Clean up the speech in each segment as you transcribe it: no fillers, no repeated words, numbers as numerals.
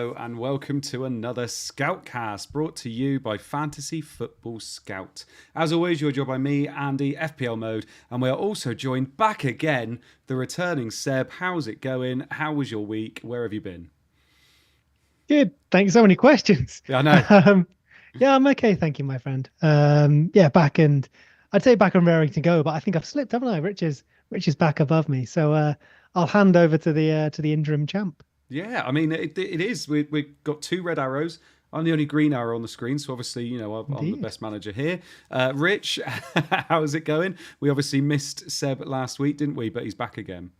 Hello and welcome to another SCOUTCAST brought to you by Fantasy Football Scout. As always, you're joined by me, Andy, FPL mode, and we are also joined back again, the returning Seb. How's it going? How was your week? Where have you been? Good. Thanks. So many questions. Yeah, I know. Yeah, I'm okay. Thank you, my friend. Back and I'd say back and raring to go, but I think I've slipped, haven't I? Rich is back above me. So I'll hand over to the interim champ. Yeah, I mean, it is. We've got two red arrows. I'm the only green arrow on the screen, so obviously, I'm the best manager here. Rich, how's it going? We obviously missed Seb last week, didn't we? But he's back again.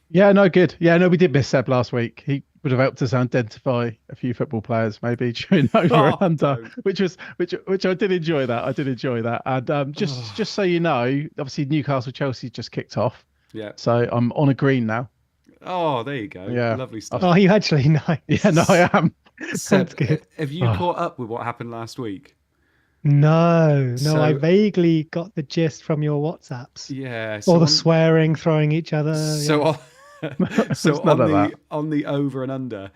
Yeah, no, good. Yeah, no, we did miss Seb last week. He would have helped us identify a few football players maybe during over and under, which I did enjoy that. I did enjoy that. And just so you know, obviously Newcastle Chelsea just kicked off. Yeah. So I'm on a green now. Oh, there you go. Yeah. Lovely stuff. Oh, you actually nice. Yeah, no, I am. Seb, have you caught up with what happened last week? No, I vaguely got the gist from your WhatsApps. Yeah. All the swearing, throwing each other. So, yeah. on the over and under,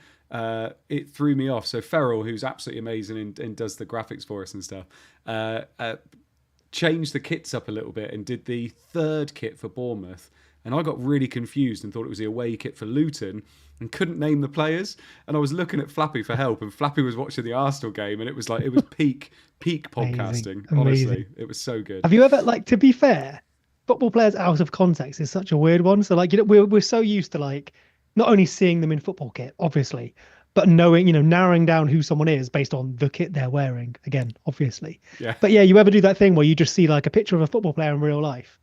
it threw me off. So Ferrell, who's absolutely amazing and does the graphics for us and stuff, changed the kits up a little bit and did the third kit for Bournemouth. And I got really confused and thought it was the away kit for Luton and couldn't name the players. And I was looking at Flappy for help, and Flappy was watching the Arsenal game, and it was peak podcasting. Amazing. Honestly, it was so good. Have you ever, to be fair, football players out of context is such a weird one. So we're so used to not only seeing them in football kit, obviously, but knowing, narrowing down who someone is based on the kit they're wearing. Again, obviously. Yeah. But yeah, you ever do that thing where you just see a picture of a football player in real life?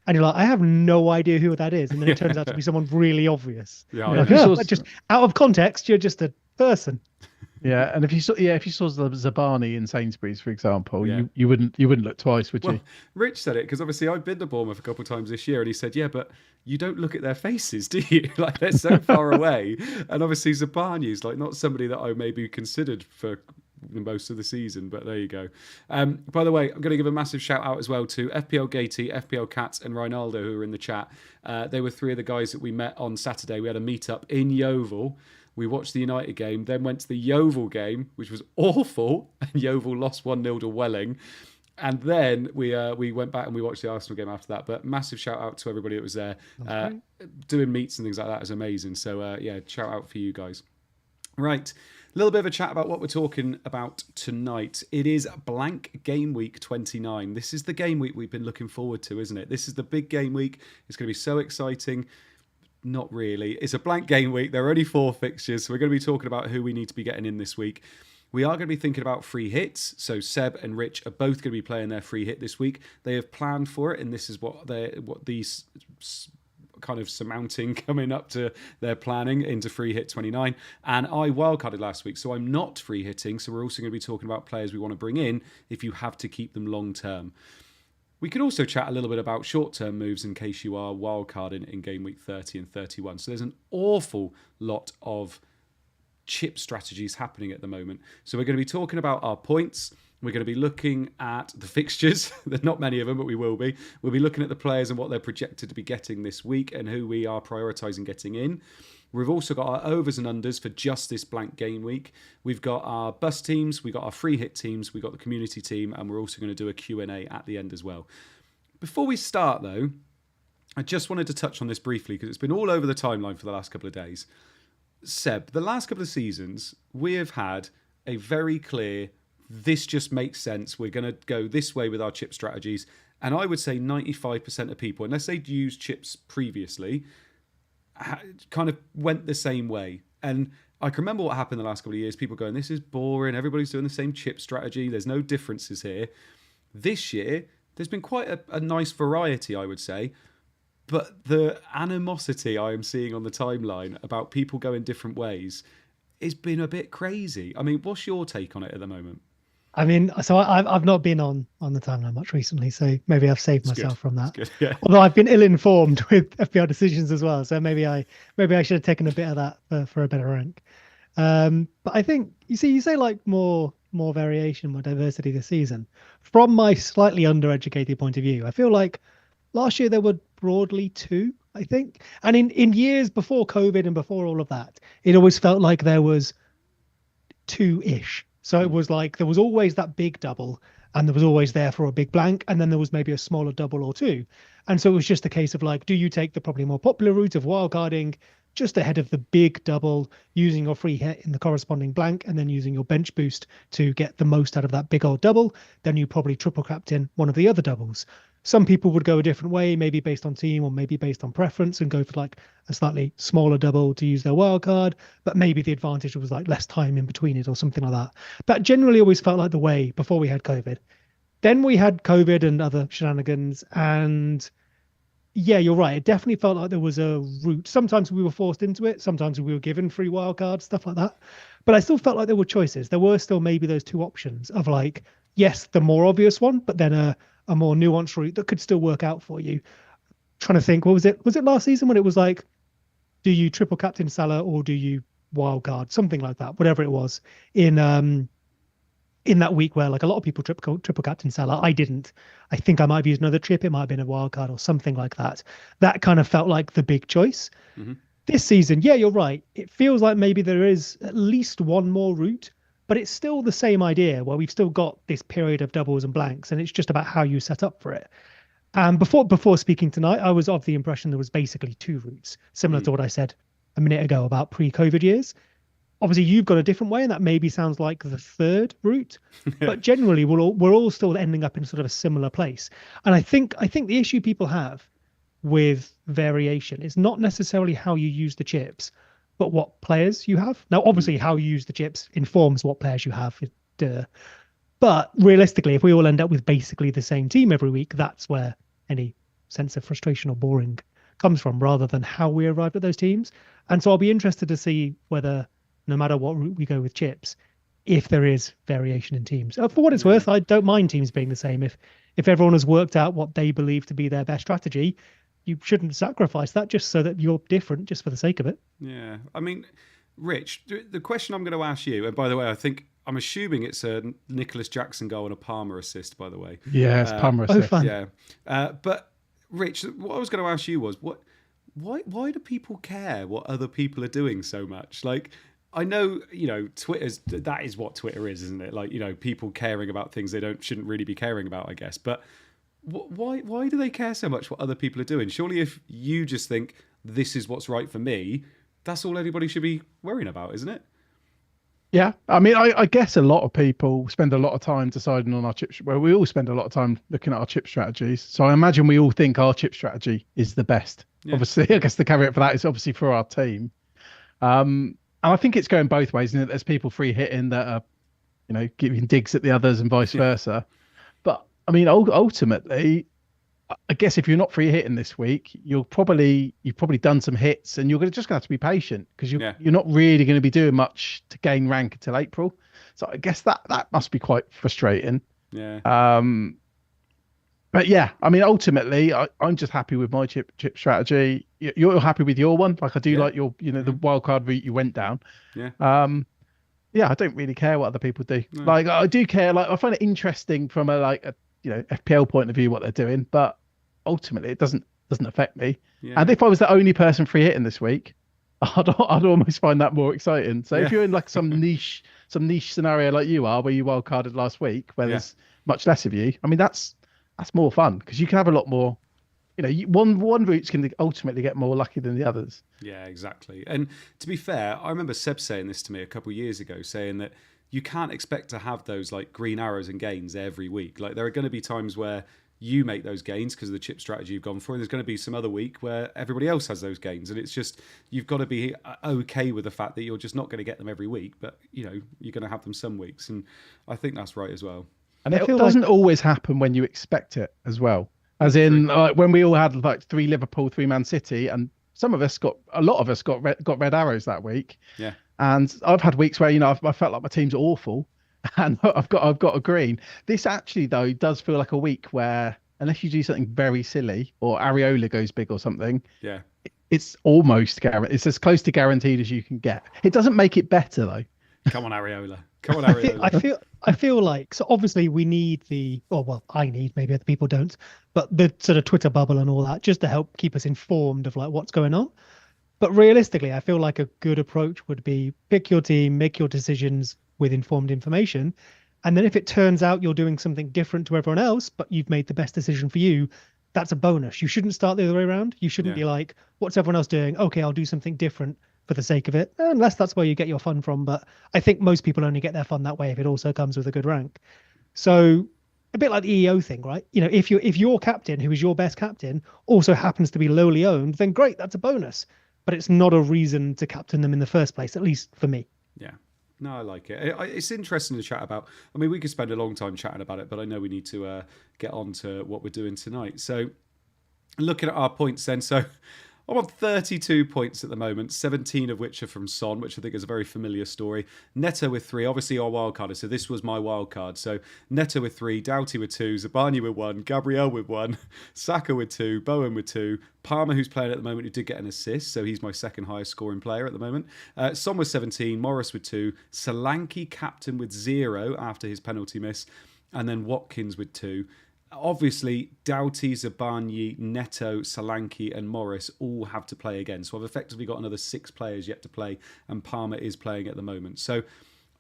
And you're like, I have no idea who that is. And then it turns out to be someone really obvious. Yeah. Just out of context, you're just a person. Yeah, and if you saw Zabani in Sainsbury's, for example, yeah. you wouldn't look twice, would you? Rich said it because obviously I've been to Bournemouth a couple of times this year, and he said, "Yeah, but you don't look at their faces, do you? They're so far away." And obviously Zabani is not somebody that I maybe considered for most of the season, but there you go. By the way, I'm going to give a massive shout out as well to FPL Gatey, FPL Cats, and Ronaldo, who were in the chat. They were three of the guys that we met on Saturday. We had a meetup in Yeovil. We watched the United game, then went to the Yeovil game, which was awful, and Yeovil lost 1-0 to Welling. And then we went back and we watched the Arsenal game after that. But massive shout out to everybody that was there. Doing meets and things like that is amazing. So shout out for you guys. Right. A little bit of a chat about what we're talking about tonight. It is Blank Gameweek 29. This is the game week we've been looking forward to, isn't it? This is the big game week. It's going to be so exciting. Not really. It's a blank game week. There are only 4 fixtures, so we're going to be talking about who we need to be getting in this week. We are going to be thinking about free hits. So Seb and Rich are both going to be playing their free hit this week. They have planned for it, and this is what these kind of surmounting coming up to their planning into free hit 29. And I wildcarded last week, so I'm not free hitting. So we're also going to be talking about players we want to bring in if you have to keep them long term. We could also chat a little bit about short-term moves in case you are wildcarding in game week 30 and 31. So there's an awful lot of chip strategies happening at the moment. So we're going to be talking about our points. We're going to be looking at the fixtures. There's not many of them, but we will be. We'll be looking at the players and what they're projected to be getting this week and who we are prioritising getting in. We've also got our overs and unders for just this blank game week. We've got our bust teams, we've got our free hit teams, we've got the community team, and we're also going to do a Q&A at the end as well. Before we start, though, I just wanted to touch on this briefly because it's been all over the timeline for the last couple of days. Seb, the last couple of seasons, we have had a very clear, this just makes sense, we're going to go this way with our chip strategies. And I would say 95% of people, unless they'd used chips previously, kind of went the same way. And I can remember what happened the last couple of years. People going, this is boring. Everybody's doing the same chip strategy. There's no differences here. This year, there's been quite a nice variety, I would say. But the animosity I am seeing on the timeline about people going different ways has been a bit crazy. I mean, what's your take on it at the moment? I mean, so I've not been on the timeline much recently, so maybe I've saved myself from that. Yeah. Although I've been ill-informed with FPL decisions as well, so maybe I should have taken a bit of that for a better rank. But I think you say more variation, more diversity this season. From my slightly undereducated point of view, I feel like last year there were broadly 2, I think, and in years before COVID and before all of that, it always felt like there was 2-ish. So it was like there was always that big double, and there was always there for a big blank, and then there was maybe a smaller double or two. And so it was just a case of like, do you take the probably more popular route of wildcarding just ahead of the big double, using your free hit in the corresponding blank, and then using your bench boost to get the most out of that big old double? Then you probably triple captain one of the other doubles. Some people would go a different way, maybe based on team or maybe based on preference, and go for like a slightly smaller double to use their wild card, but maybe the advantage was like less time in between it or something like that. That generally always felt like the way before we had COVID. Then we had COVID and other shenanigans, and yeah, you're right. It definitely felt like there was a route. Sometimes we were forced into it. Sometimes we were given free wild cards, stuff like that. But I still felt like there were choices. There were still maybe those two options of like, yes, the more obvious one, but then a more nuanced route that could still work out for you. Trying to think, what was it? Was it last season when it was like, do you triple captain Salah or do you wild card? Something like that, whatever it was in that week where like a lot of people triple captain Salah. I didn't. I think I might have used another chip. It might have been a wild card or something like that. That kind of felt like the big choice. Mm-hmm. This season, yeah, you're right. It feels like maybe there is at least one more route, but it's still the same idea where we've still got this period of doubles and blanks, and it's just about how you set up for it. And before speaking tonight, I was of the impression there was basically two routes, similar to what I said a minute ago about pre-COVID years. Obviously, you've got a different way, and that maybe sounds like the third route. But generally, we're all still ending up in sort of a similar place. And I think the issue people have with variation is not necessarily how you use the chips, but what players you have. Now, obviously, how you use the chips informs what players you have. But realistically, if we all end up with basically the same team every week, that's where any sense of frustration or boring comes from, rather than how we arrived at those teams. And so I'll be interested to see whether, no matter what route we go with chips, if there is variation in teams. For what it's worth, I don't mind teams being the same. If everyone has worked out what they believe to be their best strategy, you shouldn't sacrifice that just so that you're different, just for the sake of it. Yeah. I mean, Rich, the question I'm going to ask you, and by the way, I'm assuming it's a Nicholas Jackson goal and a Palmer assist, by the way. Yeah, it's Palmer assist. Fun. Yeah. But Rich, what I was going to ask you was, why do people care what other people are doing so much? Like, I know, that is what Twitter is, isn't it? Like, people caring about things they shouldn't really be caring about, I guess. But why do they care so much what other people are doing? Surely if you just think this is what's right for me, that's all anybody should be worrying about, isn't it? Yeah, I mean, I guess a lot of people spend a lot of time deciding on our chip. Well, we all spend a lot of time looking at our chip strategies. So I imagine we all think our chip strategy is the best. Yeah. Obviously, I guess the caveat for that is obviously for our team. And I think it's going both ways. There's people free hitting that are, giving digs at the others and vice versa. But I mean, ultimately, I guess if you're not free hitting this week, you've probably done some hits, and you're just going to have to be patient because you're not really going to be doing much to gain rank until April. So I guess that must be quite frustrating. Yeah. But yeah, I mean, ultimately, I'm just happy with my chip strategy. You're happy with your one, like I do like your, the wild card route you went down. Yeah. Yeah, I don't really care what other people do. No. Like I do care. Like I find it interesting from a FPL point of view what they're doing, but ultimately it doesn't affect me. Yeah. And if I was the only person free hitting this week, I'd almost find that more exciting. So if you're in like some niche scenario like you are, where you wild carded last week, where there's much less of you, I mean that's more fun because you can have a lot more. One route's can ultimately get more lucky than the others. Yeah, exactly. And to be fair, I remember Seb saying this to me a couple of years ago, saying that you can't expect to have those like green arrows and gains every week. Like there are going to be times where you make those gains because of the chip strategy you've gone for, and there's going to be some other week where everybody else has those gains, and it's just you've got to be okay with the fact that you're just not going to get them every week, but you're going to have them some weeks, and I think that's right as well. And it doesn't always happen when you expect it as well. As in, when we all had like 3 Liverpool, 3 Man City, and a lot of us got red arrows that week. Yeah. And I've had weeks where I felt like my team's awful, and I've got a green. This actually though does feel like a week where unless you do something very silly or Areola goes big or something, it's almost guaranteed. It's as close to guaranteed as you can get. It doesn't make it better though. Come on, Areola. Come on, Areola. I feel like, so obviously we need I need, maybe other people don't, but the sort of Twitter bubble and all that just to help keep us informed of like what's going on. But realistically, I feel like a good approach would be pick your team, make your decisions with informed information. And then if it turns out you're doing something different to everyone else, but you've made the best decision for you, that's a bonus. You shouldn't start the other way around. You shouldn't be like, what's everyone else doing? Okay, I'll do something different for the sake of it, unless that's where you get your fun from. But I think most people only get their fun that way if it also comes with a good rank. So a bit like the EO thing, right? You know, if your captain, who is your best captain, also happens to be lowly owned, then great, that's a bonus. But it's not a reason to captain them in the first place, at least for me. Yeah. No, I like it. It's interesting to chat about. I mean, we could spend a long time chatting about it, but I know we need to get on to what we're doing tonight. So looking at our points then. So I'm on 32 points at the moment, 17 of which are from Son, which I think is a very familiar story. Neto with 3, obviously our wildcarder. So this was my wildcard. So Neto with 3, Doughty with 2, Zabani with 1, Gabriel with 1, Saka with 2, Bowen with 2, Palmer, who's playing at the moment, who did get an assist. So he's my second highest scoring player at the moment. Son with 17, Morris with 2, Solanke captain with 0 after his penalty miss, and then Watkins with 2. Obviously, Doughty, Zabani, Neto, Solanke and Morris all have to play again. So I've effectively got another 6 players yet to play, and Palmer is playing at the moment. So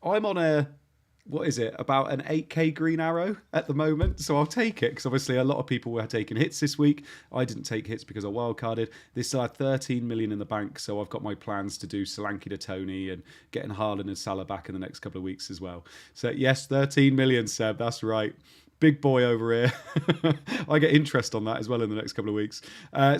I'm on about an 8k green arrow at the moment. So I'll take it, because obviously a lot of people were taking hits this week. I didn't take hits because I wildcarded. This still had 13 million in the bank, so I've got my plans to do Solanke to Tony and getting Haaland and Salah back in the next couple of weeks as well. So yes, 13 million, Seb, that's right. Big boy over here. I get interest on that as well in the next couple of weeks.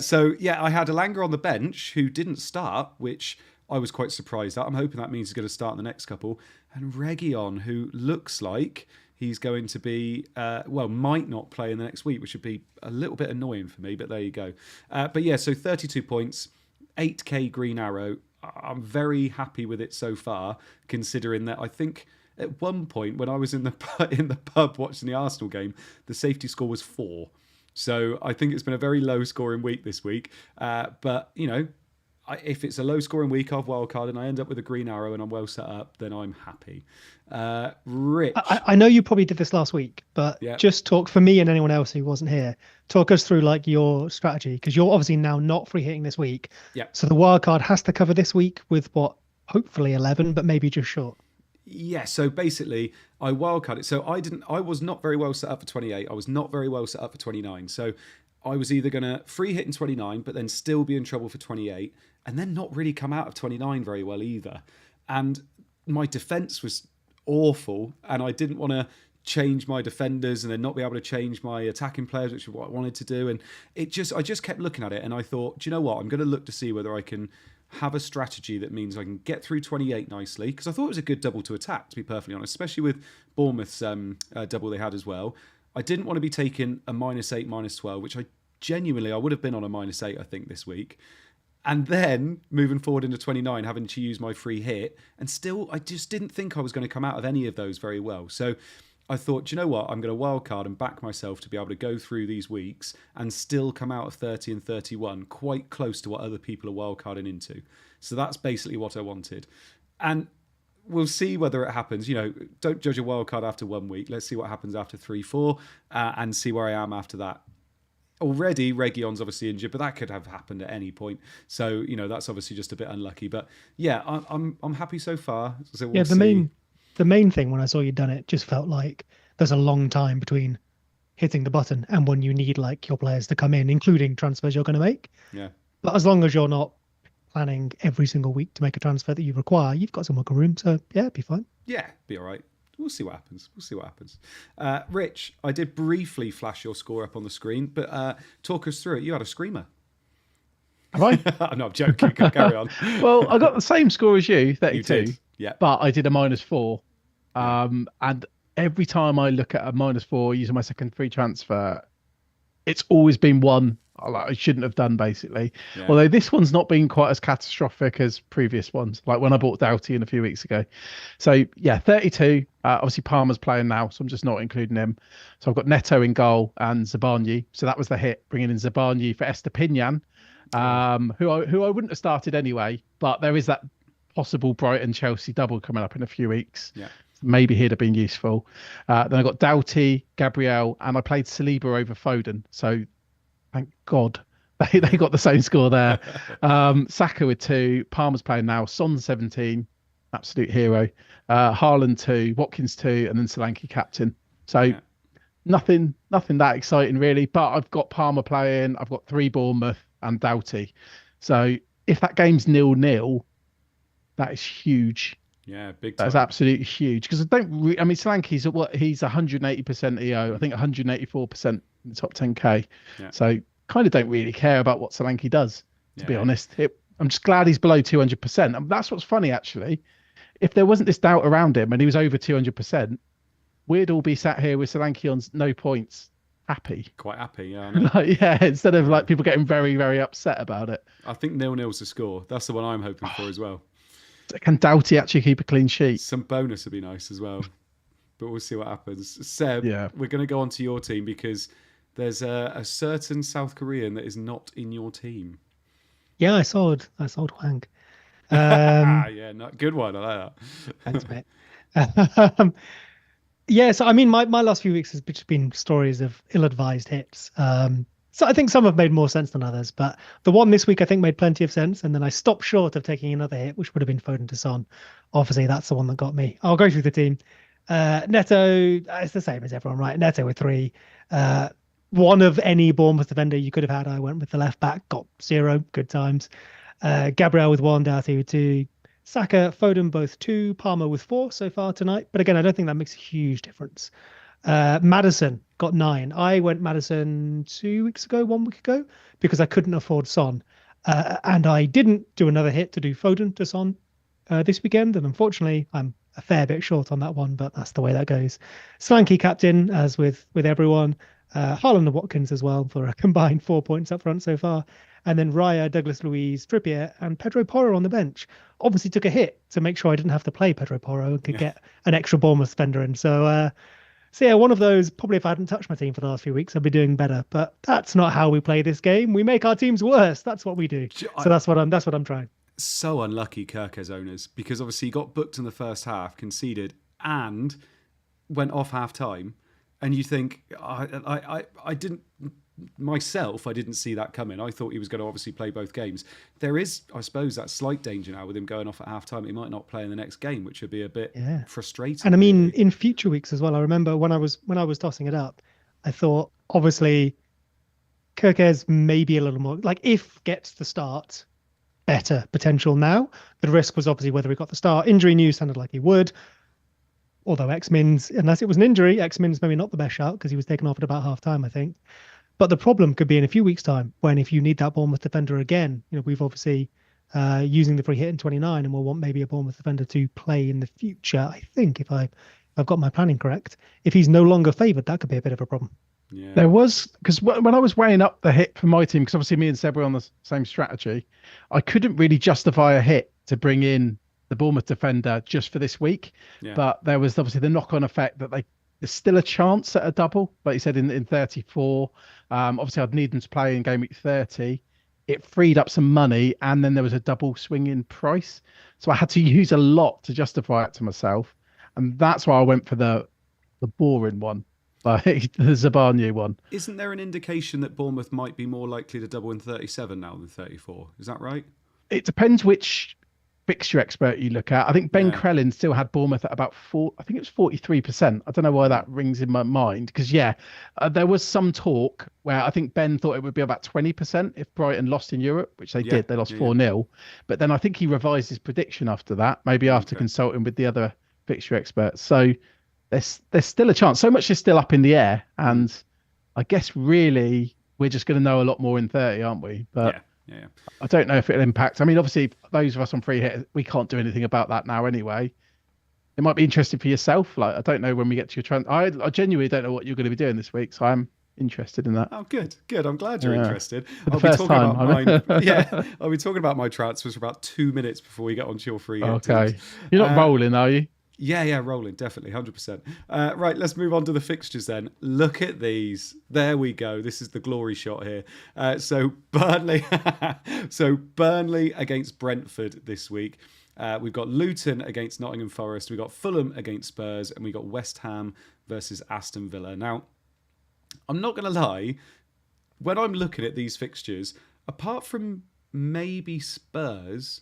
So yeah, I had Elanga on the bench who didn't start, which I was quite surprised at. I'm hoping that means he's going to start in the next couple. And Reguilon, who looks like he's going to be, might not play in the next week, which would be a little bit annoying for me, but there you go. But yeah, so 32 points, 8k green arrow. I'm very happy with it so far, considering that I think at one point when I was in the pub watching the Arsenal game, the safety score was 4. So I think it's been a very low scoring week this week. But, you know, if it's a low scoring week of wildcard and I end up with a green arrow and I'm well set up, then I'm happy. Rich. I know you probably did this last week, but just talk for me and anyone else who wasn't here. Talk us through like your strategy, because you're obviously now not free hitting this week. Yeah. So the wildcard has to cover this week with hopefully 11, but maybe just short. Yeah, so basically I wildcarded. So I was not very well set up for 28. I was not very well set up for 29. So I was either going to free hit in 29, but then still be in trouble for 28, and then not really come out of 29 very well either. And my defense was awful, and I didn't want to change my defenders and then not be able to change my attacking players, which is what I wanted to do. And I just kept looking at it, and I thought, do you know what? I'm going to look to see whether I can have a strategy that means I can get through 28 nicely, because I thought it was a good double to attack, to be perfectly honest, especially with Bournemouth's double they had as well. I didn't want to be taking a -8, -12, which I would have been on a -8, I think, this week. And then moving forward into 29, having to use my free hit, and still I just didn't think I was going to come out of any of those very well. So I thought, do you know what? I'm going to wildcard and back myself to be able to go through these weeks and still come out of 30 and 31 quite close to what other people are wildcarding into. So that's basically what I wanted. And we'll see whether it happens. You know, don't judge a wildcard after 1 week. Let's see what happens after 3, 4, and see where I am after that. Already, Reguilon's obviously injured, but that could have happened at any point. So, you know, that's obviously just a bit unlucky. But yeah, I'm happy so far. So we'll see. The main thing when I saw you done it just felt like there's a long time between hitting the button and when you need like your players to come in, including transfers you're going to make. Yeah. But as long as you're not planning every single week to make a transfer that you require, you've got some wiggle room. So yeah, it'd be fine. Yeah, be all right. We'll see what happens. Rich, I did briefly flash your score up on the screen, but talk us through it. You had a screamer. Have I? No, I'm joking. Carry on. Well, I got the same score as you, 32. You did. Yeah. But I did a -4. And every time I look at a -4 using my second free transfer, it's always been one I shouldn't have done, basically. Yeah. Although this one's not been quite as catastrophic as previous ones, like when I bought Doughty in a few weeks ago. So yeah, 32. Obviously Palmer's playing now, so I'm just not including him. So I've got Neto in goal and Zabani. So that was the hit, bringing in Zabani for Estepinian, who I wouldn't have started anyway. But there is that possible Brighton-Chelsea double coming up in a few weeks. Yeah. Maybe he'd have been useful. Then I got Doughty, Gabriel, and I played Saliba over Foden. So thank God they got the same score there. Saka with 2, Palmer's playing now, Son 17, absolute hero. Haaland 2, Watkins 2, and then Solanke captain. So Yeah. nothing that exciting really. But I've got Palmer playing. I've got 3 Bournemouth and Doughty. So if that game's 0-0, that is huge. Yeah, big That's time. absolutely huge because I mean, Solanke's at what? He's 180% EO. I think 184% in the top 10k. Yeah. So kind of don't really care about what Solanke does, to be Yeah. honest. I'm just glad he's below 200%. And that's what's funny, actually. If there wasn't this doubt around him and he was over 200%, we'd all be sat here with Solanke on no points, happy. Quite happy, yeah. I know. Like, yeah, instead of like people getting very, very upset about it. I think 0-0's the score. That's the one I'm hoping for as well. Can Doughty actually keep a clean sheet? Some bonus would be nice as well. But we'll see what happens. Seb, we're going to go on to your team because there's a certain South Korean that is not in your team. Yeah, I sold Hwang. Yeah, good one. I like that. Thanks, mate. Yeah, so I mean, my last few weeks has just been stories of ill-advised hits. So I think some have made more sense than others, but the one this week I think made plenty of sense, and then I stopped short of taking another hit, which would have been Foden to Son. Obviously, that's the one that got me. I'll go through the team. Neto, it's the same as everyone, right? Neto with 3. One of any Bournemouth defender you could have had, I went with the left back, got 0, good times. Gabriel with 1, Doughty with 2. Saka, Foden both 2, Palmer with 4 so far tonight. But again, I don't think that makes a huge difference. Madison got 9. I went Madison 1 week ago, because I couldn't afford Son. And I didn't do another hit to do Foden to Son this weekend. And unfortunately, I'm a fair bit short on that one, but that's the way that goes. Solanke captain, as with everyone. Haaland and Watkins as well for a combined 4 points up front so far. And then Raya, Douglas Luiz, Trippier, and Pedro Porro on the bench. Obviously took a hit to make sure I didn't have to play Pedro Porro and could get an extra Bournemouth defender in. So yeah, one of those, probably if I hadn't touched my team for the last few weeks, I'd be doing better. But that's not how we play this game. We make our teams worse. That's what we do. So that's what I'm trying. So unlucky, Kirk's owners, because obviously he got booked in the first half, conceded, and went off half time. And you think, I didn't see that coming. I thought he was going to obviously play both games. There is, I suppose, that slight danger now with him going off at half time. He might not play in the next game, which would be a bit frustrating. And I mean, in future weeks as well, I remember when I was tossing it up, I thought, obviously, Kirk's maybe a little more, like if gets the start, better potential now. The risk was obviously whether he got the start. Injury news sounded like he would. Although X-Min's, unless it was an injury, X-Min's maybe not the best shout because he was taken off at about half time, I think. But the problem could be in a few weeks' time when if you need that Bournemouth defender again, we've obviously using the free hit in 29 and we'll want maybe a Bournemouth defender to play in the future. I think if I've got my planning correct, if he's no longer favoured, that could be a bit of a problem. Yeah. There was, because when I was weighing up the hit for my team, because obviously me and Seb were on the same strategy, I couldn't really justify a hit to bring in the Bournemouth defender just for this week. Yeah. But there was obviously the knock-on effect that there's still a chance at a double, like you said, in 34. Obviously, I'd need them to play in game week 30. It freed up some money, and then there was a double swing in price. So I had to use a lot to justify it to myself. And that's why I went for the boring one, like the Zabanu one. Isn't there an indication that Bournemouth might be more likely to double in 37 now than 34? Is that right? It depends which fixture expert you look at. I think Ben Crellin still had Bournemouth at about 43%. I don't know why that rings in my mind because there was some talk where I think Ben thought it would be about 20% if Brighton lost in Europe, which they did. They lost 4-0. But then I think he revised his prediction after that, maybe after consulting with the other fixture experts. So there's still a chance. So much is still up in the air, and I guess really we're just going to know a lot more in 30, aren't we? But yeah. I don't know if it'll impact. I mean, obviously, those of us on free hit, we can't do anything about that now anyway. It might be interesting for yourself. Like, I don't know when we get to your I genuinely don't know what you're going to be doing this week, so I'm interested in that. Oh, good. I'm glad you're interested. I'll be talking about mine. I'll be talking about my transfers for about 2 minutes before we get onto your free hit. Okay. Teams. You're not rolling, are you? Yeah, rolling, definitely, 100%. Right, let's move on to the fixtures then. Look at these. There we go. This is the glory shot here. So Burnley against Brentford this week. We've got Luton against Nottingham Forest. We've got Fulham against Spurs. And we've got West Ham versus Aston Villa. Now, I'm not going to lie. When I'm looking at these fixtures, apart from maybe Spurs,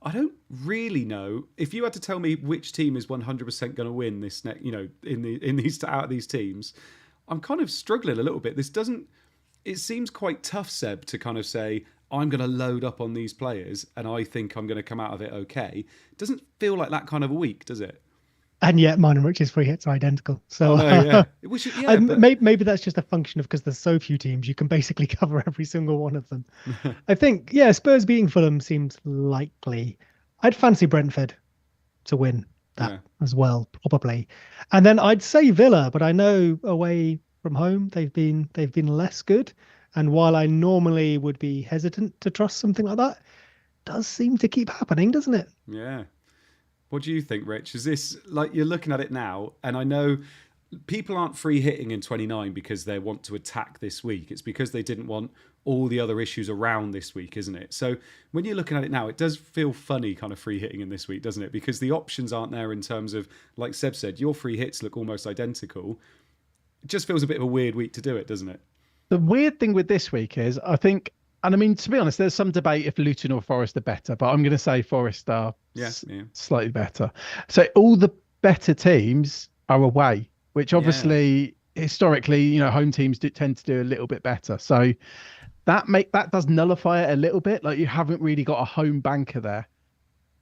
I don't really know. If you had to tell me which team is 100% going to win this next, in these out of these teams, I'm kind of struggling a little bit. This doesn't. It seems quite tough, Seb, to kind of say I'm going to load up on these players and I think I'm going to come out of it okay. It doesn't feel like that kind of a week, does it? And yet mine and Rich's free hits are identical. So maybe that's just a function of because there's so few teams, you can basically cover every single one of them. I think, Spurs beating Fulham seems likely. I'd fancy Brentford to win that as well, probably. And then I'd say Villa, but I know away from home they've been less good. And while I normally would be hesitant to trust something like that, it does seem to keep happening, doesn't it? Yeah. What do you think, Rich? Is this like you're looking at it now? And I know people aren't free hitting in 29 because they want to attack this week. It's because they didn't want all the other issues around this week, isn't it? So when you're looking at it now, it does feel funny kind of free hitting in this week, doesn't it? Because the options aren't there in terms of, like Seb said, your free hits look almost identical. It just feels a bit of a weird week to do it, doesn't it? The weird thing with this week is, I think, and I mean, to be honest, there's some debate if Luton or Forest are better, but I'm going to say Forest are slightly better. So all the better teams are away, which obviously historically, home teams tend to do a little bit better. So that does nullify it a little bit. Like you haven't really got a home banker there.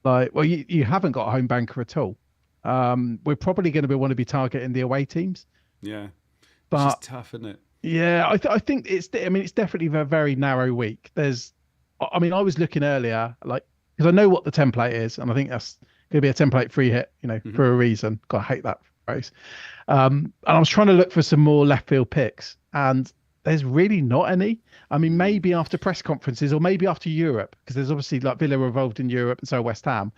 You haven't got a home banker at all. We're probably going to want to be targeting the away teams. Yeah, but it's just tough, isn't it? Yeah, I think it's definitely a very narrow week. I was looking earlier, because I know what the template is, and I think that's going to be a template free hit, for a reason. God, I hate that phrase. And I was trying to look for some more left field picks, and there's really not any. I mean, maybe after press conferences or maybe after Europe, because there's obviously Villa are involved in Europe and so West Ham.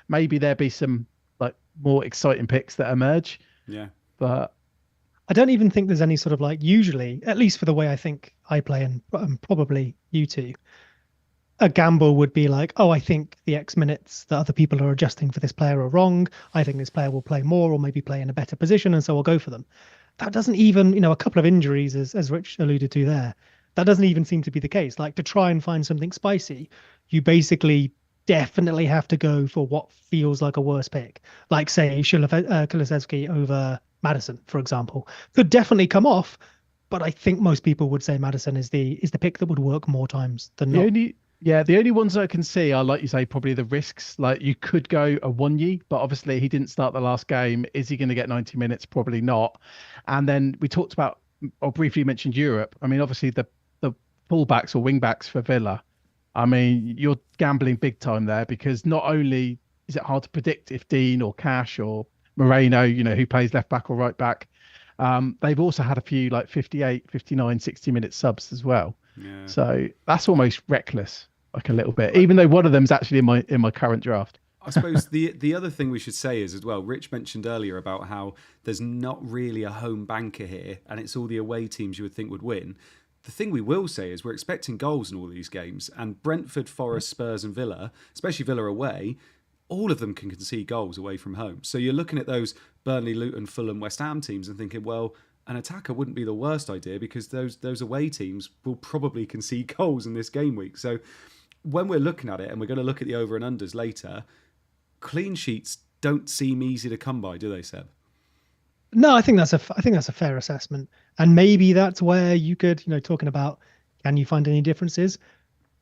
Maybe there'll be some more exciting picks that emerge. Yeah. But I don't even think there's any sort of usually, at least for the way I think I play and probably you two, a gamble would be I think the X minutes that other people are adjusting for this player are wrong. I think this player will play more or maybe play in a better position, and so I'll go for them. That doesn't even, a couple of injuries, as Rich alluded to there, that doesn't even seem to be the case. To try and find something spicy, you basically definitely have to go for what feels like a worse pick. Say, Kulusevski over Maddison, for example, could definitely come off, but I think most people would say Maddison is the pick that would work more times than not. The only ones I can see are, like you say, probably the risks. You could go a Wonyi, but obviously he didn't start the last game. Is he going to get 90 minutes? Probably not. And then we talked about, or briefly mentioned Europe. I mean, obviously the fullbacks or wingbacks for Villa. I mean, you're gambling big time there, because not only is it hard to predict if Dean or Cash or Moreno, who plays left back or right back, they've also had a few 58, 59, 60-minute subs as well. Yeah. So that's almost reckless, a little bit, even though one of them's actually in my current draft. I suppose the other thing we should say is as well, Rich mentioned earlier about how there's not really a home banker here, and it's all the away teams you would think would win. The thing we will say is we're expecting goals in all these games, and Brentford, Forest, Spurs and Villa, especially Villa away, all of them can concede goals away from home. So you're looking at those Burnley, Luton, Fulham, West Ham teams and thinking, well, an attacker wouldn't be the worst idea, because those away teams will probably concede goals in this game week. So when we're looking at it, and we're going to look at the over and unders later, clean sheets don't seem easy to come by, do they, Seb? No, I think that's a fair assessment, and maybe that's where you could, talking about can you find any differences?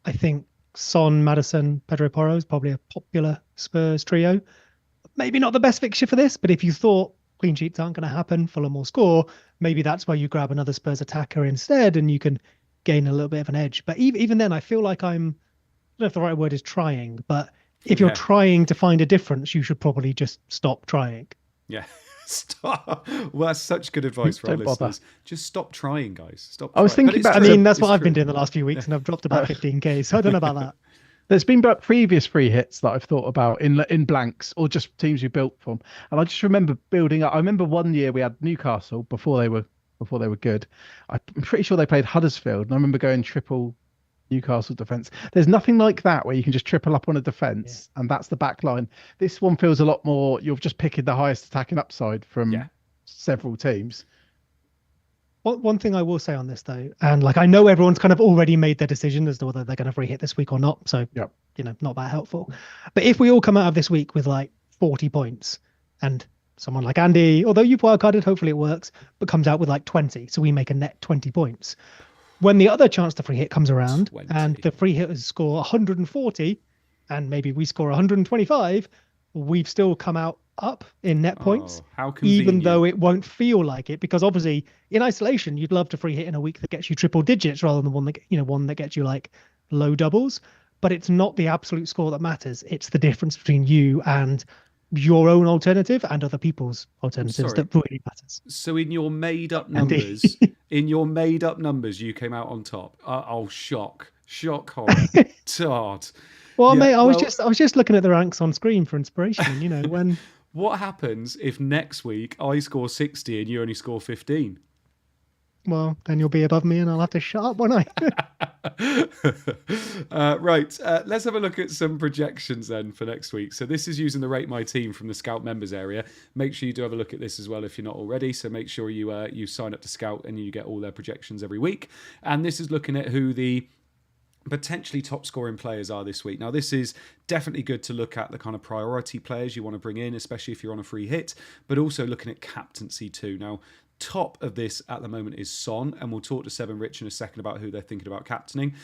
I think Son, Maddison, Pedro Porro is probably a popular Spurs trio. Maybe not the best fixture for this, but if you thought clean sheets aren't going to happen, Fulham will score, maybe that's where you grab another Spurs attacker instead, and you can gain a little bit of an edge. But even then, I feel like I don't know if the right word is trying, but if you're trying to find a difference, you should probably just stop trying. Yeah. Stop. Well, that's such good advice for our listeners. Just stop trying, guys. Stop. I was thinking about. That's what I've been doing the last few weeks, and I've dropped about 15k. So I don't know about that. There's been previous free hits that I've thought about in blanks or just teams we built from, and I just remember building up. I remember one year we had Newcastle before they were good. I'm pretty sure they played Huddersfield, and I remember going triple Newcastle defense. There's nothing like that where you can just triple up on a defense, and that's the back line. This one feels a lot more. You're just picking the highest attacking upside from several teams. One thing I will say on this though, and like I know everyone's kind of already made their decision as to whether they're going to free hit this week or not. So, Yep. not that helpful. But if we all come out of this week with like 40 points and someone like Andy, although you've wildcarded, hopefully it works, but comes out with like 20. So we make a net 20 points. When the other chance to free hit comes around 20. and the free hitters score 140 and maybe we score 125, we've still come out up in net points, how convenient. even though it won't feel like it, because obviously in isolation you'd love to free hit in a week that gets you triple digits rather than one that gets you like low doubles, but it's not the absolute score that matters. It's the difference between you and your own alternative and other people's alternatives that really matters. So in your made up numbers, you came out on top. Shock horror. Todd. Well, yeah, mate, I was just looking at the ranks on screen for inspiration. When. What happens if next week I score 60 and you only score 15? Well, then you'll be above me and I'll have to shut up, won't I? Right. Let's have a look at some projections then for next week. So this is using the Rate My Team from the Scout members area. Make sure you do have a look at this as well if you're not already. So make sure you sign up to Scout and you get all their projections every week. And this is looking at who the potentially top scoring players are this week. Now, this is definitely good to look at the kind of priority players you want to bring in, especially if you're on a free hit, but also looking at captaincy too. Now, top of this at the moment is Son, and we'll talk to Seb and Rich in a second about who they're thinking about captaining.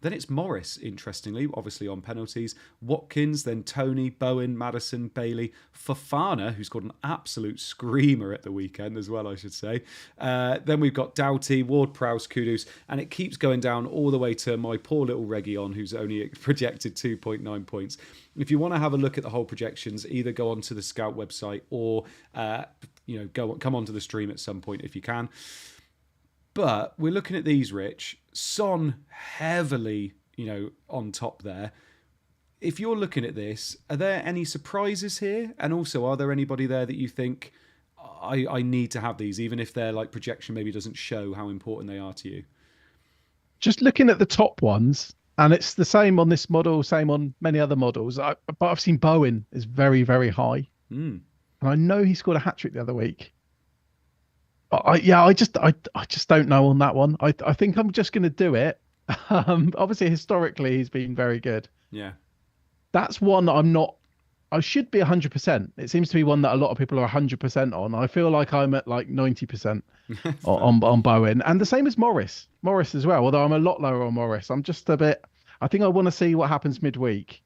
Then it's Morris, interestingly, obviously on penalties. Watkins, then Tony, Bowen, Maddison, Bailey, Fofana, who's got an absolute screamer at the weekend as well, I should say. Then we've got Doughty, Ward-Prowse, Kudus, and it keeps going down all the way to my poor little Reguilon, who's only projected 2.9 points. If you want to have a look at the whole projections, either go onto the Scout website or come onto the stream at some point if you can. But we're looking at these, Rich. Son heavily, on top there. If you're looking at this, are there any surprises here? And also, are there anybody there that you think, I need to have these, even if their projection maybe doesn't show how important they are to you? Just looking at the top ones, and it's the same on this model, same on many other models. But I've seen Bowen is very, very high. And I know he scored a hat-trick the other week. I just don't know on that one. I think I'm just going to do it. Obviously, historically, he's been very good. Yeah. That's one that I should be 100%. It seems to be one that a lot of people are 100% on. I feel like I'm at 90% on Bowen. And the same as Morris as well, although I'm a lot lower on Morris. I'm just a bit, I think I want to see what happens midweek.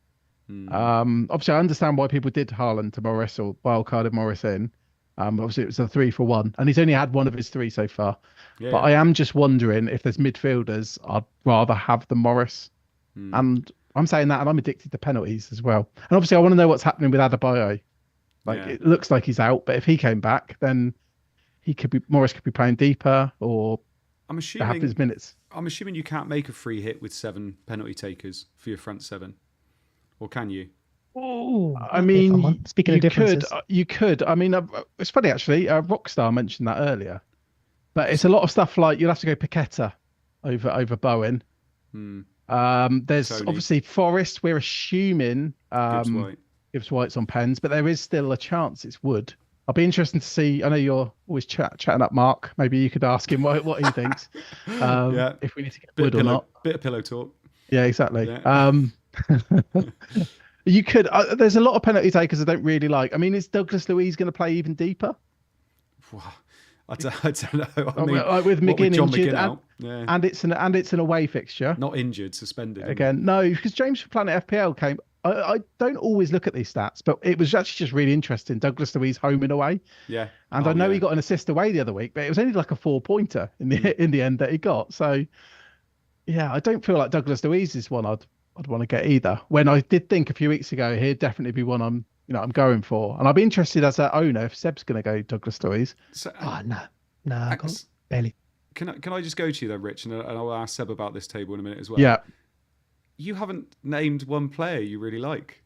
Obviously, I understand why people did Haaland to Morris or wildcarded Morris in. Obviously, it was a 3-for-1, and he's only had one of his 3 so far. Yeah. But I am just wondering if there's midfielders I'd rather have than Morris. And I'm saying that, and I'm addicted to penalties as well. And obviously, I want to know what's happening with Adebayo. It looks like he's out, but if he came back, then Morris could be playing deeper, or have his minutes. I'm assuming you can't make a free hit with 7 penalty takers for your front 7, or can you? Oh, I mean, speaking of differences, you could. I mean, it's funny actually. Rockstar mentioned that earlier, but it's a lot of stuff like you'll have to go Paqueta over Bowen. There's Tony. Obviously Forest. We're assuming Gibbs White's on pens, but there is still a chance it's Wood. I'll be interested to see. I know you're always chatting up Mark. Maybe you could ask him what he thinks. If we need to get Wood or not. Bit of pillow talk. Yeah, exactly. Yeah. You could. There's a lot of penalty takers I don't really like. I mean, is Douglas Luiz going to play even deeper? I don't know. I mean, with McGinn injured, and it's an away fixture. Not injured, suspended again. No, because James from Planet FPL came. I don't always look at these stats, but it was actually just really interesting. Douglas Luiz home and away. Yeah, and I know he got an assist away the other week, but it was only like a 4-pointer in the end that he got. So yeah, I don't feel like Douglas Luiz is one I'd want to get either. When I did think a few weeks ago, he'd definitely be one I'm going for. And I'd be interested as an owner if Seb's going to go Douglas Luiz. So, no, barely. Can I just go to you then, Rich, and I'll ask Seb about this table in a minute as well. Yeah. You haven't named one player you really like.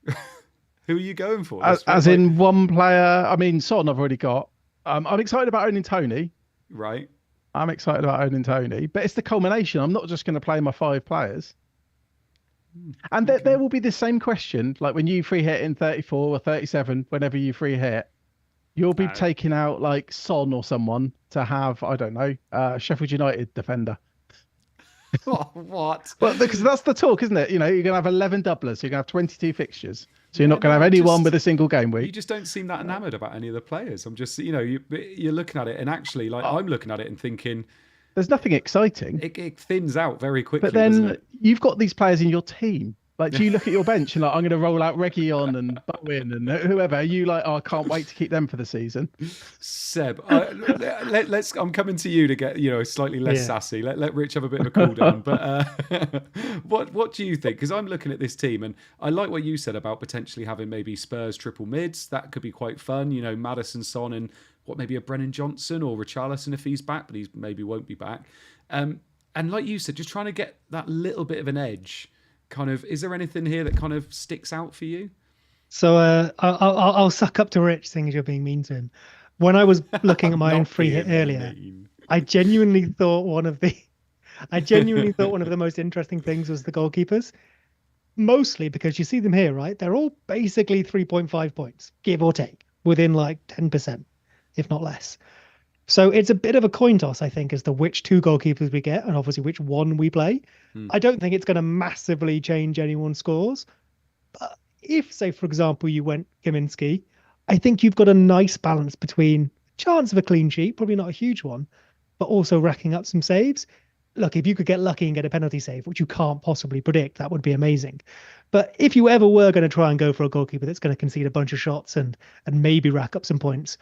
Who are you going for? As in one player, I mean, Son I've already got. I'm excited about owning Tony. Right. I'm excited about owning Tony, but it's the culmination. I'm not just going to play my 5 players. And there will be the same question, like when you free hit in 34 or 37, whenever you free hit, You'll be taking out like Son or someone to have, I don't know, Sheffield United defender. What? Well, because that's the talk, isn't it? You're going to have 11 doublers. So you're going to have 22 fixtures. So you're not going to have anyone with a single game week. You just don't seem that enamoured about any of the players. I'm just, you're looking at it, and actually, like, I'm looking at it and thinking, there's nothing exciting. It thins out very quickly. But then you've got these players in your team. Like, do you look at your bench and like, I'm going to roll out Reguilon and Bowen and whoever? Are you like, oh, I can't wait to keep them for the season? Seb, I'm coming to you to get slightly less sassy. Let Rich have a bit of a cool down. But what do you think? Because I'm looking at this team, and I like what you said about potentially having maybe Spurs triple mids. That could be quite fun. Maddison, Son, and maybe a Brennan Johnson or Richarlison if he's back, but he maybe won't be back. And like you said, just trying to get that little bit of an edge. Kind of, is there anything here that kind of sticks out for you? So I'll suck up to Rich, seeing as you're being mean to him. When I was looking at my own free hit earlier, I genuinely thought one of the most interesting things was the goalkeepers. Mostly because you see them here, right? They're all basically 3.5 points, give or take, within like 10%, if not less. So it's a bit of a coin toss, I think, as to which two goalkeepers we get and obviously which one we play. I don't think it's going to massively change anyone's scores. But if, say, for example, you went Kaminski, I think you've got a nice balance between chance of a clean sheet, probably not a huge one, but also racking up some saves. Look, if you could get lucky and get a penalty save, which you can't possibly predict, that would be amazing. But if you ever were going to try and go for a goalkeeper that's going to concede a bunch of shots and maybe rack up some points,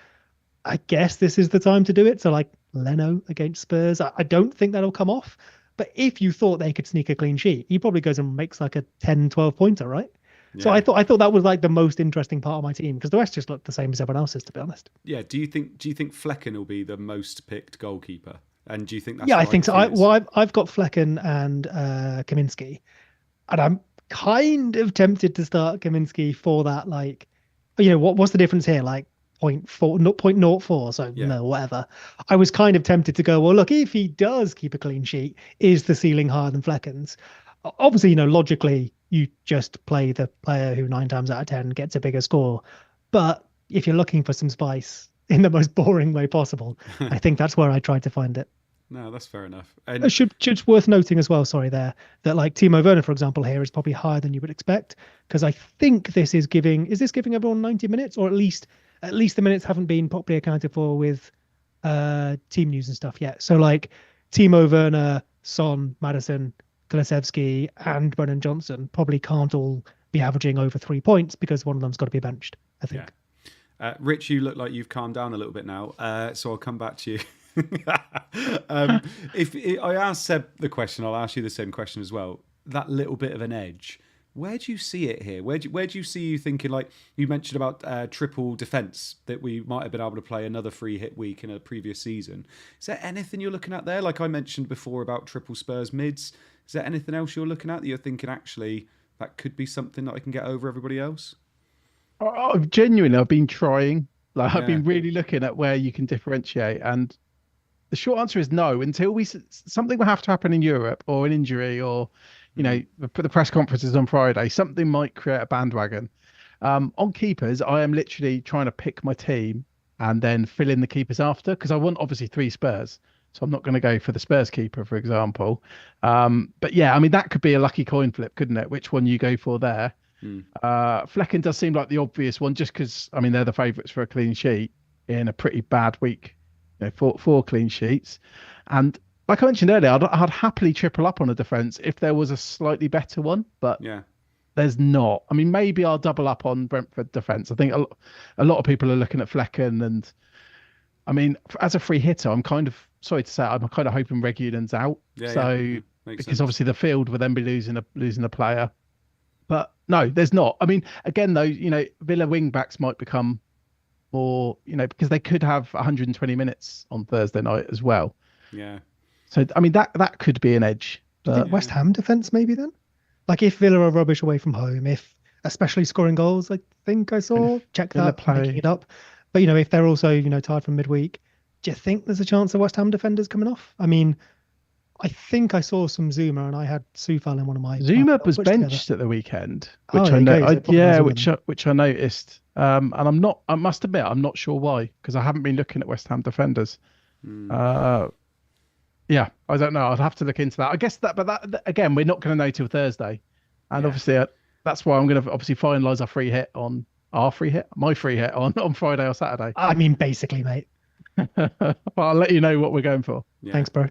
I guess this is the time to do it. So like Leno against Spurs, I don't think that'll come off. But if you thought they could sneak a clean sheet, he probably goes and makes like a 10, 12 pointer, right? Yeah. So I thought that was like the most interesting part of my team, because the rest just looked the same as everyone else's, to be honest. Yeah. Do you think Flecken will be the most picked goalkeeper? And do you think that's I think so. I've got Flecken and Kaminski, and I'm kind of tempted to start Kaminski for that. Like, what's the difference here? Like 0.04, so no, whatever. I was kind of tempted to go, well, look, if he does keep a clean sheet, is the ceiling higher than Flecken's? Obviously, logically, you just play the player who 9 times out of 10 gets a bigger score. But if you're looking for some spice in the most boring way possible, I think that's where I tried to find it. No, that's fair enough. And it should worth noting as well, that like Timo Werner, for example, here is probably higher than you would expect, because I think this is giving everyone 90 minutes, or at least the minutes haven't been properly accounted for with team news and stuff yet. So like Timo Werner, Son, Maddison, Kulusevski, and Brennan Johnson probably can't all be averaging over 3 points because one of them's got to be benched, I think. Yeah. Rich, you look like you've calmed down a little bit now, so I'll come back to you. If I asked Seb the question, I'll ask you the same question as well. That little bit of an edge, where do you see it here? Where do you see you thinking, like you mentioned about triple defence, that we might have been able to play another free hit week in a previous season? Is there anything you're looking at there? Like I mentioned before about triple Spurs mids. Is there anything else you're looking at that you're thinking, actually, that could be something that I can get over everybody else? Genuinely, I've been trying. I've been really looking at where you can differentiate, and the short answer is no. Until something will have to happen in Europe, or an injury, or the press conferences on Friday, something might create a bandwagon. On keepers, I am literally trying to pick my team and then fill in the keepers after, because I want obviously 3 Spurs. So I'm not going to go for the Spurs keeper, for example. But yeah, I mean, that could be a lucky coin flip, couldn't it? Which one you go for there? Flecken does seem like the obvious one, just because, I mean, they're the favourites for a clean sheet in a pretty bad week, 4 clean sheets. And like I mentioned earlier, I'd happily triple up on a defence if there was a slightly better one, but there's not. I mean, maybe I'll double up on Brentford defence. I think a lot of people are looking at Flecken, and I mean, as a free hitter, I'm kind of, sorry to say, I'm kind of hoping Reguilon's out. Because sense. Obviously the field will then be losing a player. But no, there's not. I mean, again, though, Villa wing backs might become more, because they could have 120 minutes on Thursday night as well. Yeah. So, I mean, that could be an edge. But West Ham defence maybe then? Like if Villa are rubbish away from home, if especially scoring goals, I think I saw, check that, making it up. But, if they're also, tired from midweek, do you think there's a chance of West Ham defenders coming off? I mean, I think I saw some Zuma, and I had Soufal in one of my. Zuma was benched at the weekend, which I know. Which I noticed. And I must admit, I'm not sure why, because I haven't been looking at West Ham defenders. Yeah, I don't know. I'd have to look into that. I guess but that again, we're not going to know till Thursday, and obviously that's why I'm going to obviously finalise my free hit on Friday or Saturday. I mean, basically, mate. But I'll let you know what we're going for. Yeah. Thanks, bro.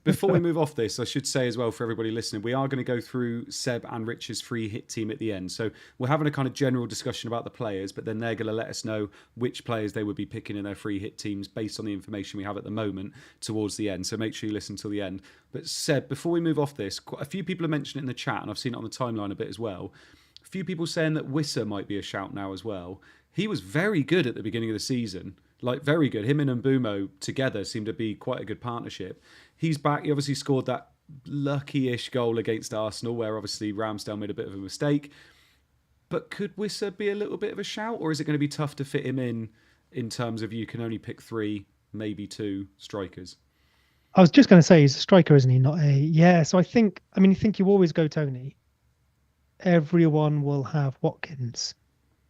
Before we move off this, I should say as well for everybody listening, we are going to go through Seb and Rich's free hit team at the end. So we're having a kind of general discussion about the players, but then they're going to let us know which players they would be picking in their free hit teams based on the information we have at the moment towards the end. So make sure you listen till the end. But Seb, before we move off this, a few people have mentioned it in the chat, and I've seen it on the timeline a bit as well. A few people saying that Wissa might be a shout now as well. He was very good at the beginning of the season. Like, very good. Him and Mbumo together seem to be quite a good partnership. He's back. He obviously scored that lucky-ish goal against Arsenal, where obviously Ramsdale made a bit of a mistake. But could Wissa be a little bit of a shout, or is it going to be tough to fit him in terms of you can only pick 3, maybe 2 strikers? I was just going to say, he's a striker, isn't he? Not a... Yeah, so I think you always go Tony. Everyone will have Watkins.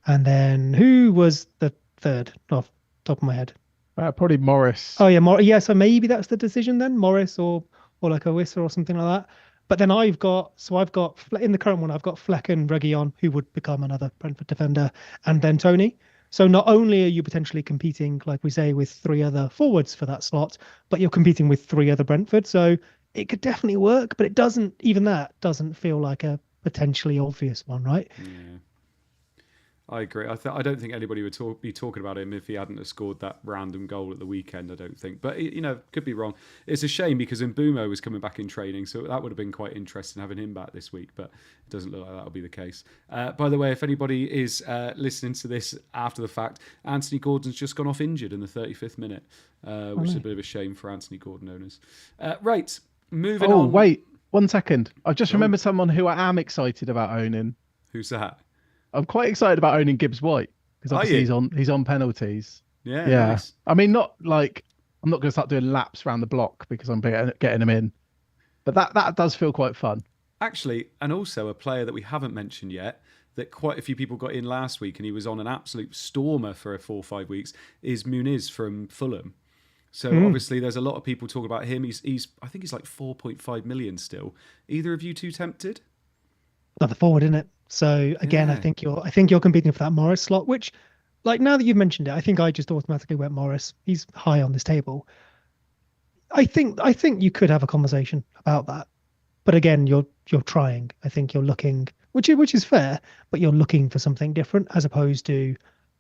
And then who was the third off the top of my head? Probably Morris. Oh yeah, yeah. So maybe that's the decision then, Morris or like a Wissa or something like that. But then I've got in the current one, I've got Fleck and Reguilon, who would become another Brentford defender, and then Tony. So not only are you potentially competing, like we say, with 3 other forwards for that slot, but you're competing with 3 other Brentford. So it could definitely work, but it doesn't feel like a potentially obvious one, right? Yeah. I agree. I don't think anybody would be talking about him if he hadn't have scored that random goal at the weekend, I don't think. But, could be wrong. It's a shame because Mbumo was coming back in training, so that would have been quite interesting having him back this week, but it doesn't look like that'll be the case. By the way, if anybody is listening to this after the fact, Anthony Gordon's just gone off injured in the 35th minute, which is a bit of a shame for Anthony Gordon owners. Right, moving on. Oh, wait, 1 second. I've just remembered someone who I am excited about owning. Who's that? I'm quite excited about owning Gibbs White because obviously he's on penalties. Yeah. Nice. I mean, not like I'm not going to start doing laps around the block because I'm getting him in, but that does feel quite fun. Actually, and also a player that we haven't mentioned yet that quite a few people got in last week and he was on an absolute stormer for 4 or 5 weeks is Muniz from Fulham. So obviously there's a lot of people talking about him. He's I think he's like 4.5 million still. Either of you two tempted? Another forward, isn't it? So again, Yeah. I think you're competing for that Morris slot, which, like, now that you've mentioned it, I think I just automatically went Morris. He's high on this table. I think you could have a conversation about that, but again, you're trying. I think you're looking, which is fair, but you're looking for something different as opposed to.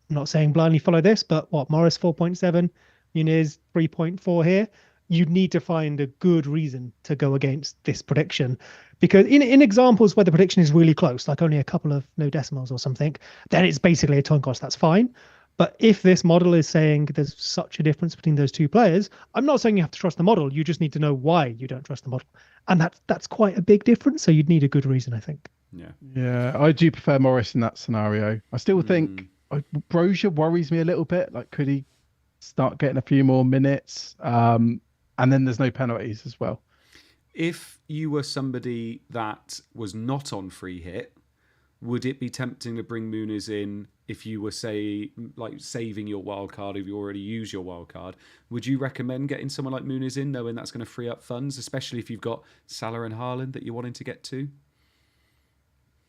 I'm not saying blindly follow this, but Morris 4.7, Muniz 3.4 here. You need to find a good reason to go against this prediction. Because in examples where the prediction is really close, like only a couple of no decimals or something, then it's basically a coin toss. That's fine. But if this model is saying there's such a difference between those 2 players, I'm not saying you have to trust the model. You just need to know why you don't trust the model. And that's quite a big difference. So you'd need a good reason, I think. Yeah, I do prefer Morris in that scenario. I still think Brozier worries me a little bit. Like, could he start getting a few more minutes? And then there's no penalties as well. If you were somebody that was not on free hit, would it be tempting to bring Muniz in if you were, say, like saving your wild card, if you already used your wild card? Would you recommend getting someone like Muniz in, knowing that's going to free up funds, especially if you've got Salah and Haaland that you're wanting to get to?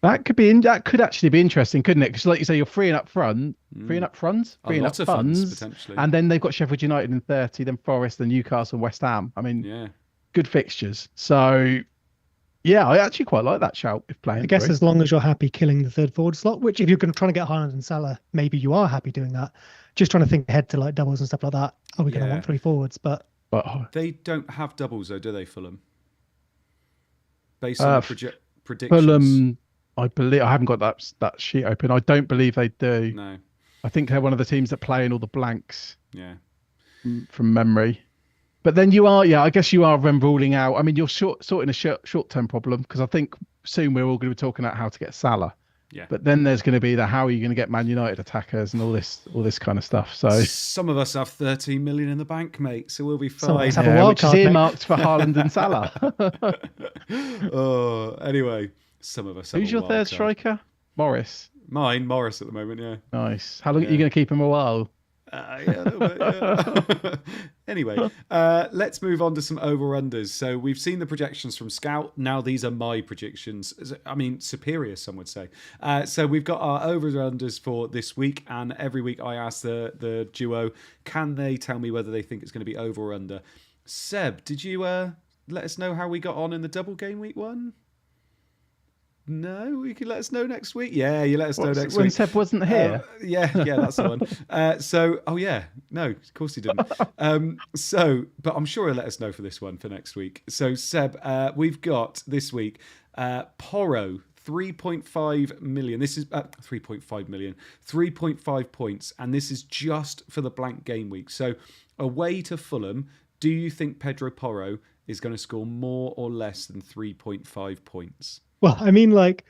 That could actually be interesting, couldn't it? Because, like you say, you're freeing up funds, potentially. And then they've got Sheffield United in 30, then Forest, then Newcastle, and West Ham. I mean, good fixtures. So, yeah, I actually quite like that shout if playing. I guess as long as you're happy killing the 3rd forward slot, which if you're trying to get Haaland and Salah, maybe you are happy doing that. Just trying to think ahead to like doubles and stuff like that. Are we going to want 3 forwards? But they don't have doubles though, do they, Fulham? Based on the predictions. Fulham, I believe, I haven't got that sheet open. I don't believe they do. No. I think they're one of the teams that play in all the blanks. Yeah. From memory. But then you are, I guess you are then ruling out. I mean, you're sorting a short-term problem because I think soon we're all going to be talking about how to get Salah. Yeah. But then there's going to be how are you going to get Man United attackers and all this kind of stuff. So some of us have 13 million in the bank, mate, so we'll be fine. Which is earmarked for Haaland and Salah. Anyway, some of us. Who's your 3rd striker? Morris. Mine, Morris at the moment, yeah. Nice. How long are you going to keep him a while? Yeah, a little bit, yeah. Anyway, let's move on to some over-unders. So we've seen the projections from Scout. Now these are my predictions. I mean, superior, some would say. So we've got our over-unders for this week. And every week I ask the duo, can they tell me whether they think it's going to be over or under? Seb, did you let us know how we got on in the double game week one? No, you can let us know next week. Yeah, you let us know next week. When Seb wasn't here? Yeah, that's the one. No, of course he didn't. But I'm sure he'll let us know for this one for next week. So, Seb, we've got this week Porro, 3.5 million. This is 3.5 million, 3.5 points. And this is just for the blank game week. So, away to Fulham, do you think Pedro Porro is going to score more or less than 3.5 points? Well, I mean, like,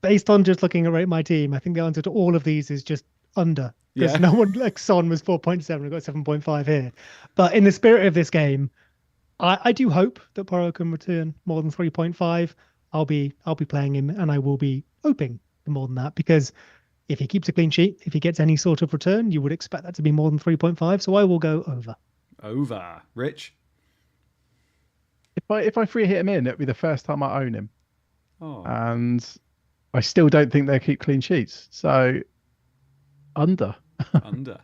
based on just looking at my team, I think the answer to all of these is just under. Because no one, like Son was 4.7, I got 7.5 here. But in the spirit of this game, I do hope that Porro can return more than 3.5. I'll be playing him, and I will be hoping for more than that, because if he keeps a clean sheet, if he gets any sort of return, you would expect that to be more than 3.5. So I will go over. Over. Rich? If I free hit him in, it'll be the first time I own him. Oh. And I still don't think they'll keep clean sheets. So under. Under.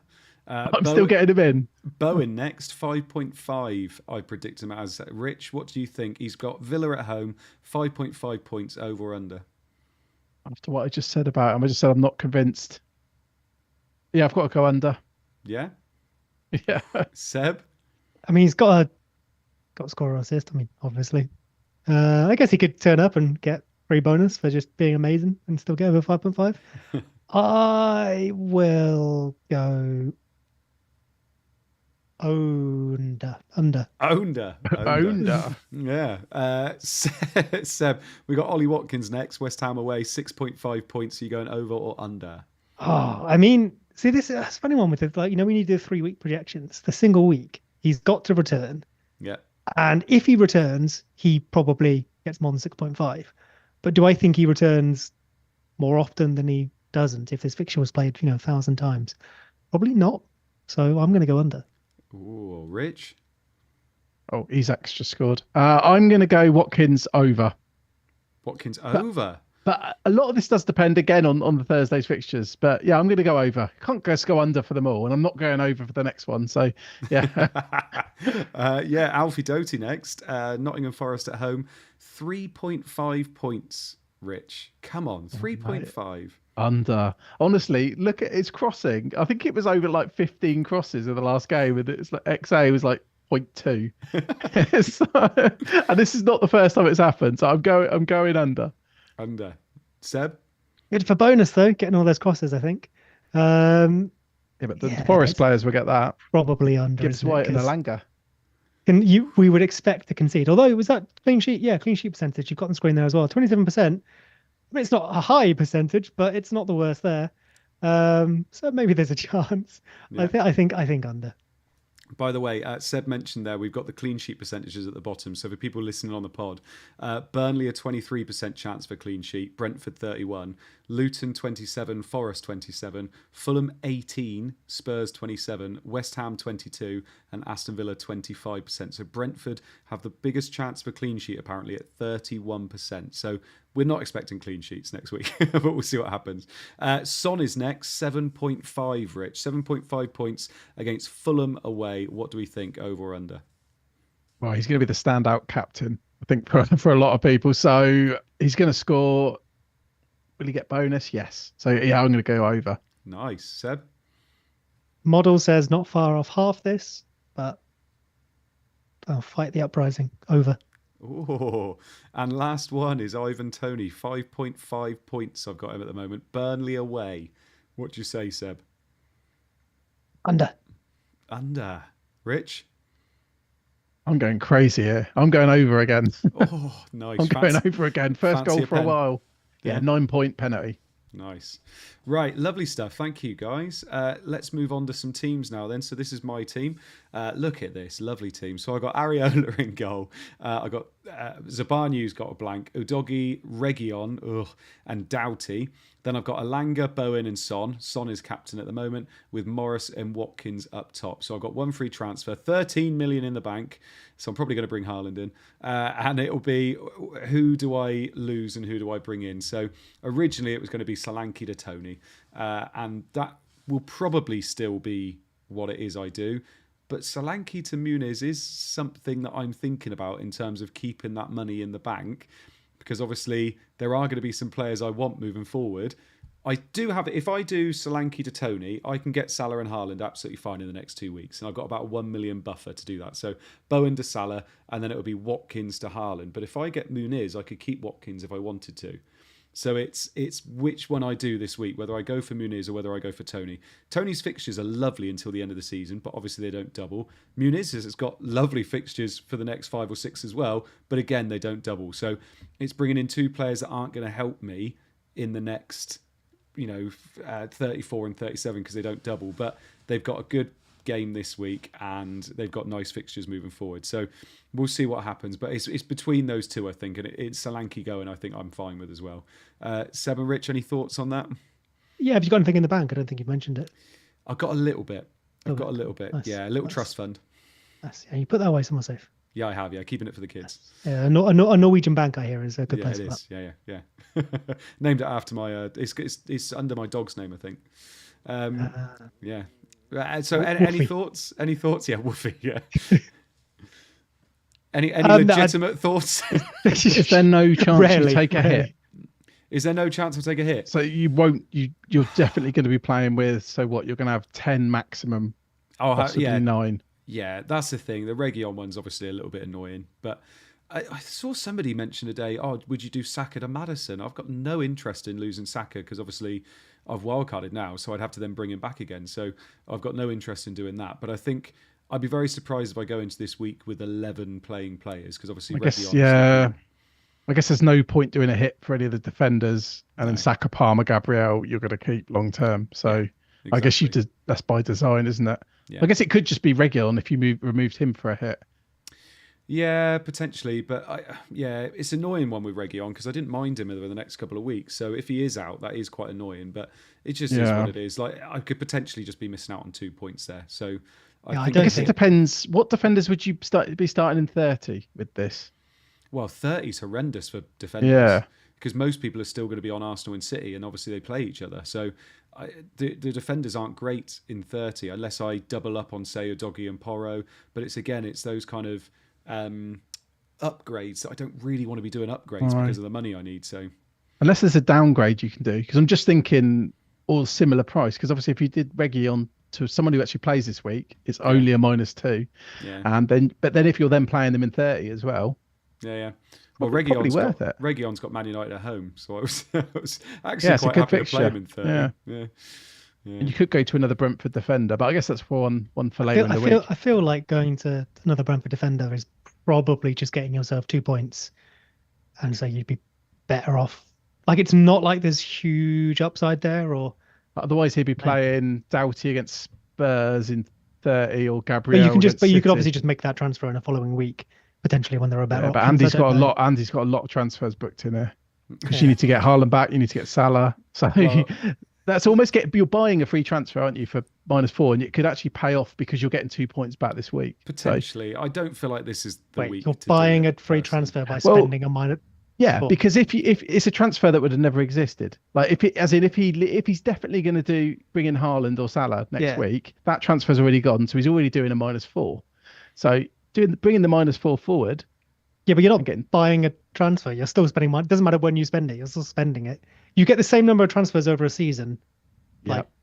I'm still getting him in. Bowen next, 5.5. I predict him as. Rich, what do you think? He's got Villa at home, 5.5 points, over or under? After what I just said about him, I just said I'm not convinced. Yeah, I've got to go under. Yeah? Yeah. Seb? I mean, he's got a score or assist. I mean, obviously. I guess he could turn up and get free bonus for just being amazing and still get over 5.5. I will go under. Yeah. Seb, we got Ollie Watkins next, West Ham away, 6.5 points. Are you going over or under? Oh, I mean, see, that's a funny one with it. Like, we need to do 3-week projections. The single week, he's got to return. Yeah. And if he returns, he probably gets more than 6.5. But do I think he returns more often than he doesn't if this fixture was played, 1,000 times? Probably not. So I'm going to go under. Ooh, Rich? Oh, Isak's just scored. I'm going to go Watkins over. Watkins over? But a lot of this does depend again on the Thursday's fixtures. But yeah, I'm going to go over. Can't just go under for them all, and I'm not going over for the next one. So yeah. Alfie Doty next. Nottingham Forest at home, 3.5 points. Rich, come on, 3.5. Under. Honestly, look at his crossing. I think it was over like 15 crosses in the last game, and it's like XA was like 0.2. And this is not the first time it's happened. So I'm going under. Under. Seb? Good for bonus, though, getting all those crosses, I think. Yeah, but the Forest players will get that. Probably under. Gibbs White and Alanga. We would expect to concede. Although it was that clean sheet, clean sheet percentage. You've got on screen there as well. 27%. I mean, it's not a high percentage, but it's not the worst there. So maybe there's a chance. Yeah. I think under. By the way, Seb mentioned there, we've got the clean sheet percentages at the bottom. So for people listening on the pod, Burnley a 23% chance for clean sheet, Brentford 31, Luton 27, Forest 27, Fulham 18, Spurs 27, West Ham 22, and Aston Villa 25%. So Brentford have the biggest chance for clean sheet apparently at 31%. So we're not expecting clean sheets next week, but we'll see what happens. Son is next, 7.5, Rich. 7.5 points against Fulham away. What do we think, over or under? Well, he's going to be the standout captain, I think, for a lot of people. So he's going to score. Will he get bonus? Yes. So, yeah, I'm going to go over. Nice. Seb? Model says not far off half this, but I'll fight the uprising. Over. Oh, and last one is Ivan Toney, 5.5 points. I've got him at the moment. Burnley away. What do you say, Seb? Under. Under. Rich? I'm going crazy here. I'm going over again. Oh, nice. I'm going over again. First goal for a while. Yeah, 9-point penalty. Nice. Right, lovely stuff. Thank you, guys. Let's move on to some teams now then. So this is my team. Look at this lovely team. So I got Areola in goal. I got Zabanyu's got a blank. Udogi, Region, and Doughty. Then I've got Alanga, Bowen, and Son. Son is captain at the moment, with Morris and Watkins up top. So I've got one free transfer, 13 million in the bank. So I'm probably going to bring Haaland in. And it'll be, who do I lose and who do I bring in? So originally it was going to be Solanke to Tony. And that will probably still be what it is I do. But Solanke to Muniz is something that I'm thinking about in terms of keeping that money in the bank, because obviously there are going to be some players I want moving forward. I do have, if I do Solanke to Tony, I can get Salah and Haaland absolutely fine in the next 2 weeks. And I've got about a 1 million buffer to do that. So Bowen to Salah, and then it would be Watkins to Haaland. But if I get Muniz, I could keep Watkins if I wanted to. So it's which one I do this week, whether I go for Muniz or whether I go for Tony. Tony's fixtures are lovely until the end of the season, but obviously they don't double. Muniz has got lovely fixtures for the next 5 or 6 as well, but again, they don't double. So it's bringing in 2 players that aren't going to help me in the next, 34 and 37 because they don't double, but they've got a good game this week and they've got nice fixtures moving forward. So we'll see what happens, but it's between those two, I think, and it's Solanke going, I think I'm fine with as well. Seb and Rich, any thoughts on that? Yeah, have you got anything in the bank? I don't think you've mentioned it. I've got a little bit. Nice. Yeah, a little trust fund. Nice. Yeah, you put that away somewhere safe. Yeah, I have. Yeah, keeping it for the kids. Yeah, a Norwegian bank, I hear, is a good Yeah, place it for is. Yeah. Named it after my. It's under my dog's name, I think. Yeah. So, any thoughts? Any thoughts? Yeah, Woofy. Yeah. Any legitimate thoughts? Is there no chance you take a hit? Is there no chance I'll take a hit? So you won't. You're definitely going to be playing with. So what? You're going to have 10 maximum. Possibly 9. Yeah, that's the thing. The Region one's obviously a little bit annoying, but I saw somebody mention today, would you do Saka to Maddison? I've got no interest in losing Saka because obviously I've wildcarded now, so I'd have to then bring him back again. So I've got no interest in doing that. But I think I'd be very surprised if I go into this week with 11 playing players because obviously I guess there's no point doing a hit for any of the defenders, and then Saka, Palmer, Gabriel, you're going to keep long term. So exactly. I guess that's by design, isn't it? Yeah. I guess it could just be Region if you removed him for a hit. Yeah, potentially, but it's an annoying one with Region because I didn't mind him over the next couple of weeks. So if he is out, that is quite annoying. But it just is what it is. Like I could potentially just be missing out on 2 points there. So I guess it depends. What defenders would you be starting in 30 with this? Well, 30 is horrendous for defenders. Yeah. Because most people are still going to be on Arsenal and City, and obviously they play each other. So the defenders aren't great in 30 unless I double up on, say, Udogi and Porro. But it's those kind of upgrades that I don't really want to be doing upgrades because of the money I need. So unless there's a downgrade you can do, because I'm just thinking all similar price. Because obviously if you did Region to someone who actually plays this week, it's only a -2. Yeah. And then if you're then playing them in 30 as well. Yeah. Well, Region's got Man United at home, so I was actually quite happy to play him in 30. Yeah. And you could go to another Brentford defender, but I guess that's one for later in the week. I feel like going to another Brentford defender is probably just getting yourself 2 points, and so you'd be better off. Like it's not like there's huge upside there, or otherwise he'd be playing Doughty against Spurs in 30 or Gabriel. But you could obviously just make that transfer in the following week. Potentially when there are better but Andy's got a lot of transfers booked in here because you need to get Haaland back, you need to get Salah. So that's almost you're buying a free transfer, aren't you, for -4, and it could actually pay off because you're getting 2 points back this week. Potentially. I don't feel like this is the week. You're buying a free transfer by spending a -4. Yeah, because if it's a transfer that would have never existed, like if he's definitely going to bring in Haaland or Salah next week, that transfer's already gone, so he's already doing a -4. So bringing the -4 forward. Yeah, but you're not buying a transfer. You're still spending money. It doesn't matter when you spend it. You're still spending it. You get the same number of transfers over a season,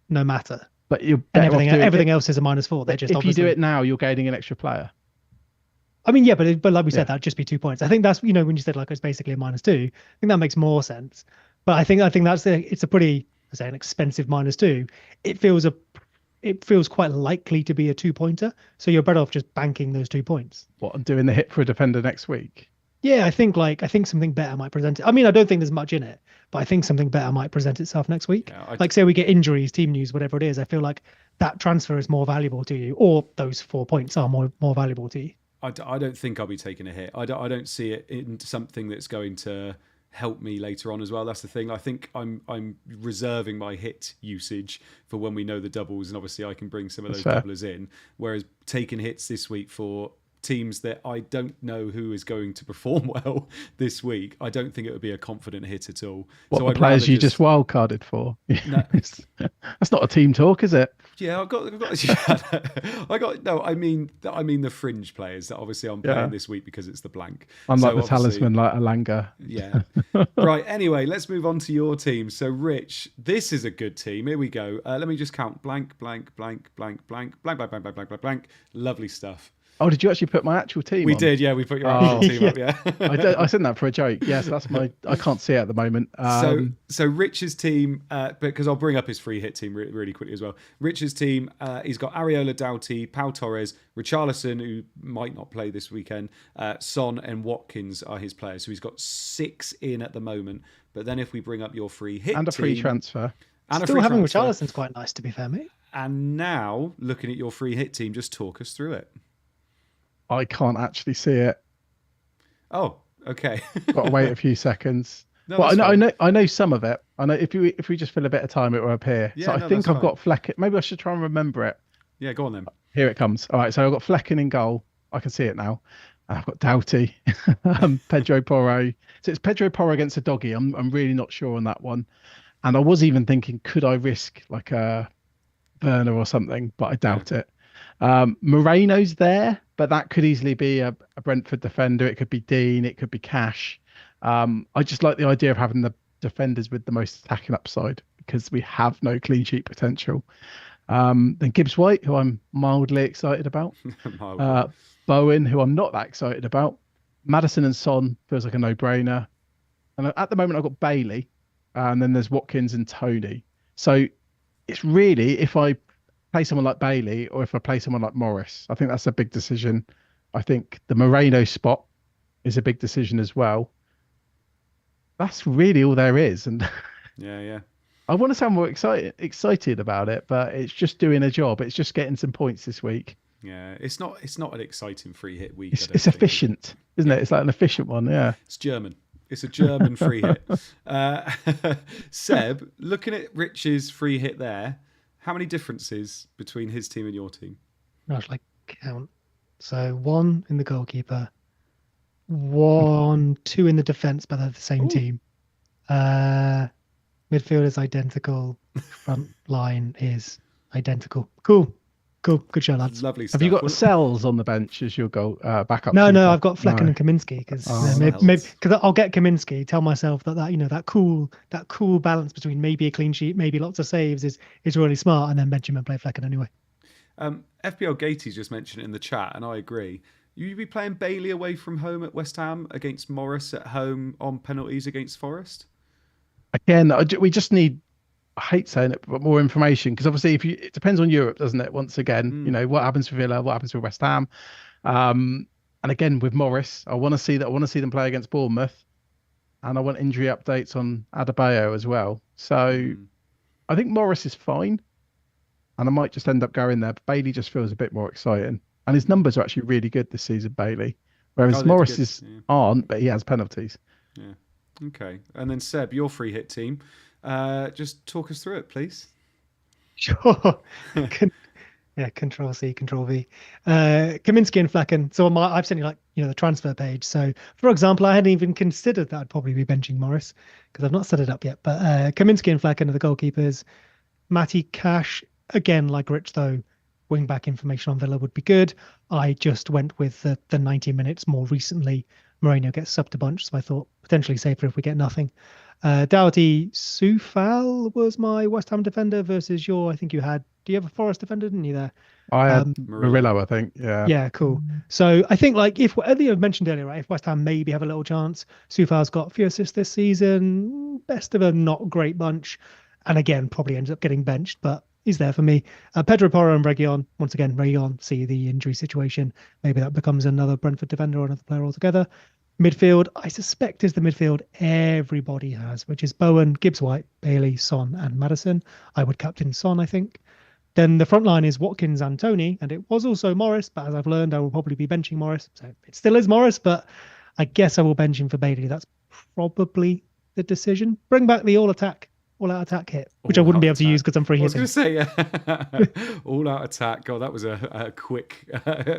no matter. But everything else is a -4. They're just if you do it now, you're gaining an extra player. I mean, yeah, but like we said, that'd just be 2 points. I think that's when you said it's basically a -2. I think that makes more sense. But I think it's a pretty an expensive -2. It feels quite likely to be a 2-pointer, so you're better off just banking those 2 points. What, and doing the hit for a defender next week? Yeah, I think something better might present it. I mean, I don't think there's much in it, but I think something better might present itself next week. Yeah, say we get injuries, team news, whatever it is. I feel like that transfer is more valuable to you, or those 4 points are more valuable to you. I don't think I'll be taking a hit. I don't see it in something that's going to help me later on as well. That's the thing. I think I'm reserving my hit usage for when we know the doubles, and obviously I can bring some of those doublers in. Whereas taking hits this week for teams that I don't know who is going to perform well this week, I don't think it would be a confident hit at all. What, so the players you just wildcarded for? No. That's not a team talk, is it? Yeah, I got. No, I mean the fringe players that obviously I'm playing this week because it's the blank. Unlike the talisman, like Alanga. Yeah. Right. Anyway, let's move on to your team. So, Rich, this is a good team. Here we go. Let me just count: blank, blank, blank, blank, blank, blank, blank, blank, blank, blank, blank, blank. Lovely stuff. Oh, did you actually put my actual team? We did, yeah. We put your actual team up, yeah. I sent that for a joke. Yes, that's my. I can't see it at the moment. So Rich's team, because I'll bring up his free hit team really quickly as well. Rich's team, he's got Areola, Doughty, Pau Torres, Richarlison, who might not play this weekend, Son and Watkins are his players. So he's got 6 in at the moment. But then if we bring up your free hit and a free transfer, still having Richarlison's quite nice, to be fair, mate. And now looking at your free hit team, just talk us through it. I can't actually see it. Oh, okay. Got to wait a few seconds. No, well, I know some of it. I know if we just fill a bit of time, it will appear. Yeah, so I think I've got Fleck. Maybe I should try and remember it. Yeah, go on then. Here it comes. All right, so I've got Flecken in goal. I can see it now. I've got Doughty, Pedro Porro. So it's Pedro Porro against a doggy. I'm really not sure on that one. And I was even thinking, could I risk like a Werner or something? But I doubt it. Moreno's there, but that could easily be a Brentford defender. It could be Dean. It could be Cash. I just like the idea of having the defenders with the most attacking upside because we have no clean sheet potential. Then Gibbs White, who I'm mildly excited about. Bowen, who I'm not that excited about. Maddison and Son feels like a no-brainer. And at the moment, I've got Bailey. And then there's Watkins and Tony. So it's really, if I play someone like Bailey or if I play someone like Morris, I think that's a big decision. I think the Moreno spot is a big decision as well. That's really all there is. And yeah. I want to sound more excited about it, but it's just doing a job. It's just getting some points this week. Yeah, it's not an exciting free hit week. It's efficient, isn't it? It's like an efficient one, yeah. It's German. It's a German free hit. Seb, looking at Rich's free hit there, how many differences between his team and your team? I should count. So 1 in the goalkeeper, 1, 2 in the defence, but they're the same team. Midfield is identical. Front line is identical. Cool. Good show, lads. Lovely stuff. Have you got Sells on the bench as your goal backup? No, I've got Flecken and Kaminsky because I'll get Kaminsky. Tell myself that cool balance between maybe a clean sheet, maybe lots of saves is really smart, and then Benjamin play Flecken anyway. FPL Gatey's just mentioned it in the chat, and I agree. You'd be playing Bailey away from home at West Ham against Morris at home on penalties against Forest? Again, we just need, I hate saying it, but more information, because obviously it depends on Europe, doesn't it? Once again, what happens with Villa, what happens with West Ham. And again, with Morris, I want to see them play against Bournemouth, and I want injury updates on Adebayo as well. So I think Morris is fine, and I might just end up going there, but Bailey just feels a bit more exciting. And his numbers are actually really good this season, Bailey. Whereas Morris's aren't, but he has penalties. Yeah. Okay. And then Seb, your free hit team. Just talk us through it, please. Sure. Control C, Control V. Kaminsky and Flecken. So I've sent you the transfer page. So for example, I hadn't even considered that I'd probably be benching Morris because I've not set it up yet. But Kaminsky and Flecken are the goalkeepers. Matty Cash, again, like Rich though, wing back information on Villa would be good. I just went with the 90 minutes more recently. Moreno gets subbed a bunch, so I thought potentially safer if we get nothing. Doughty Soufal was my West Ham defender versus do you have a Forest defender, didn't you there? I had Murillo, I think. Yeah, cool. So I think if I think I mentioned earlier, right, if West Ham maybe have a little chance, Soufal's got a few assists this season, best of a not great bunch, and again probably ends up getting benched, but he's there for me. Pedro Porro and Reguilon. Once again, Reguilon, see the injury situation. Maybe that becomes another Brentford defender or another player altogether. Midfield, I suspect, is the midfield everybody has, which is Bowen, Gibbs White, Bailey, Son, and Maddison. I would captain Son, I think. Then the front line is Watkins and Tony, and it was also Morris, but as I've learned, I will probably be benching Morris. So it still is Morris, but I guess I will bench him for Bailey. That's probably the decision. Bring back the all-out attack hit, which I wouldn't be able to use because I'm free hitting. I was going to say, yeah. All-out attack. God, that was a quick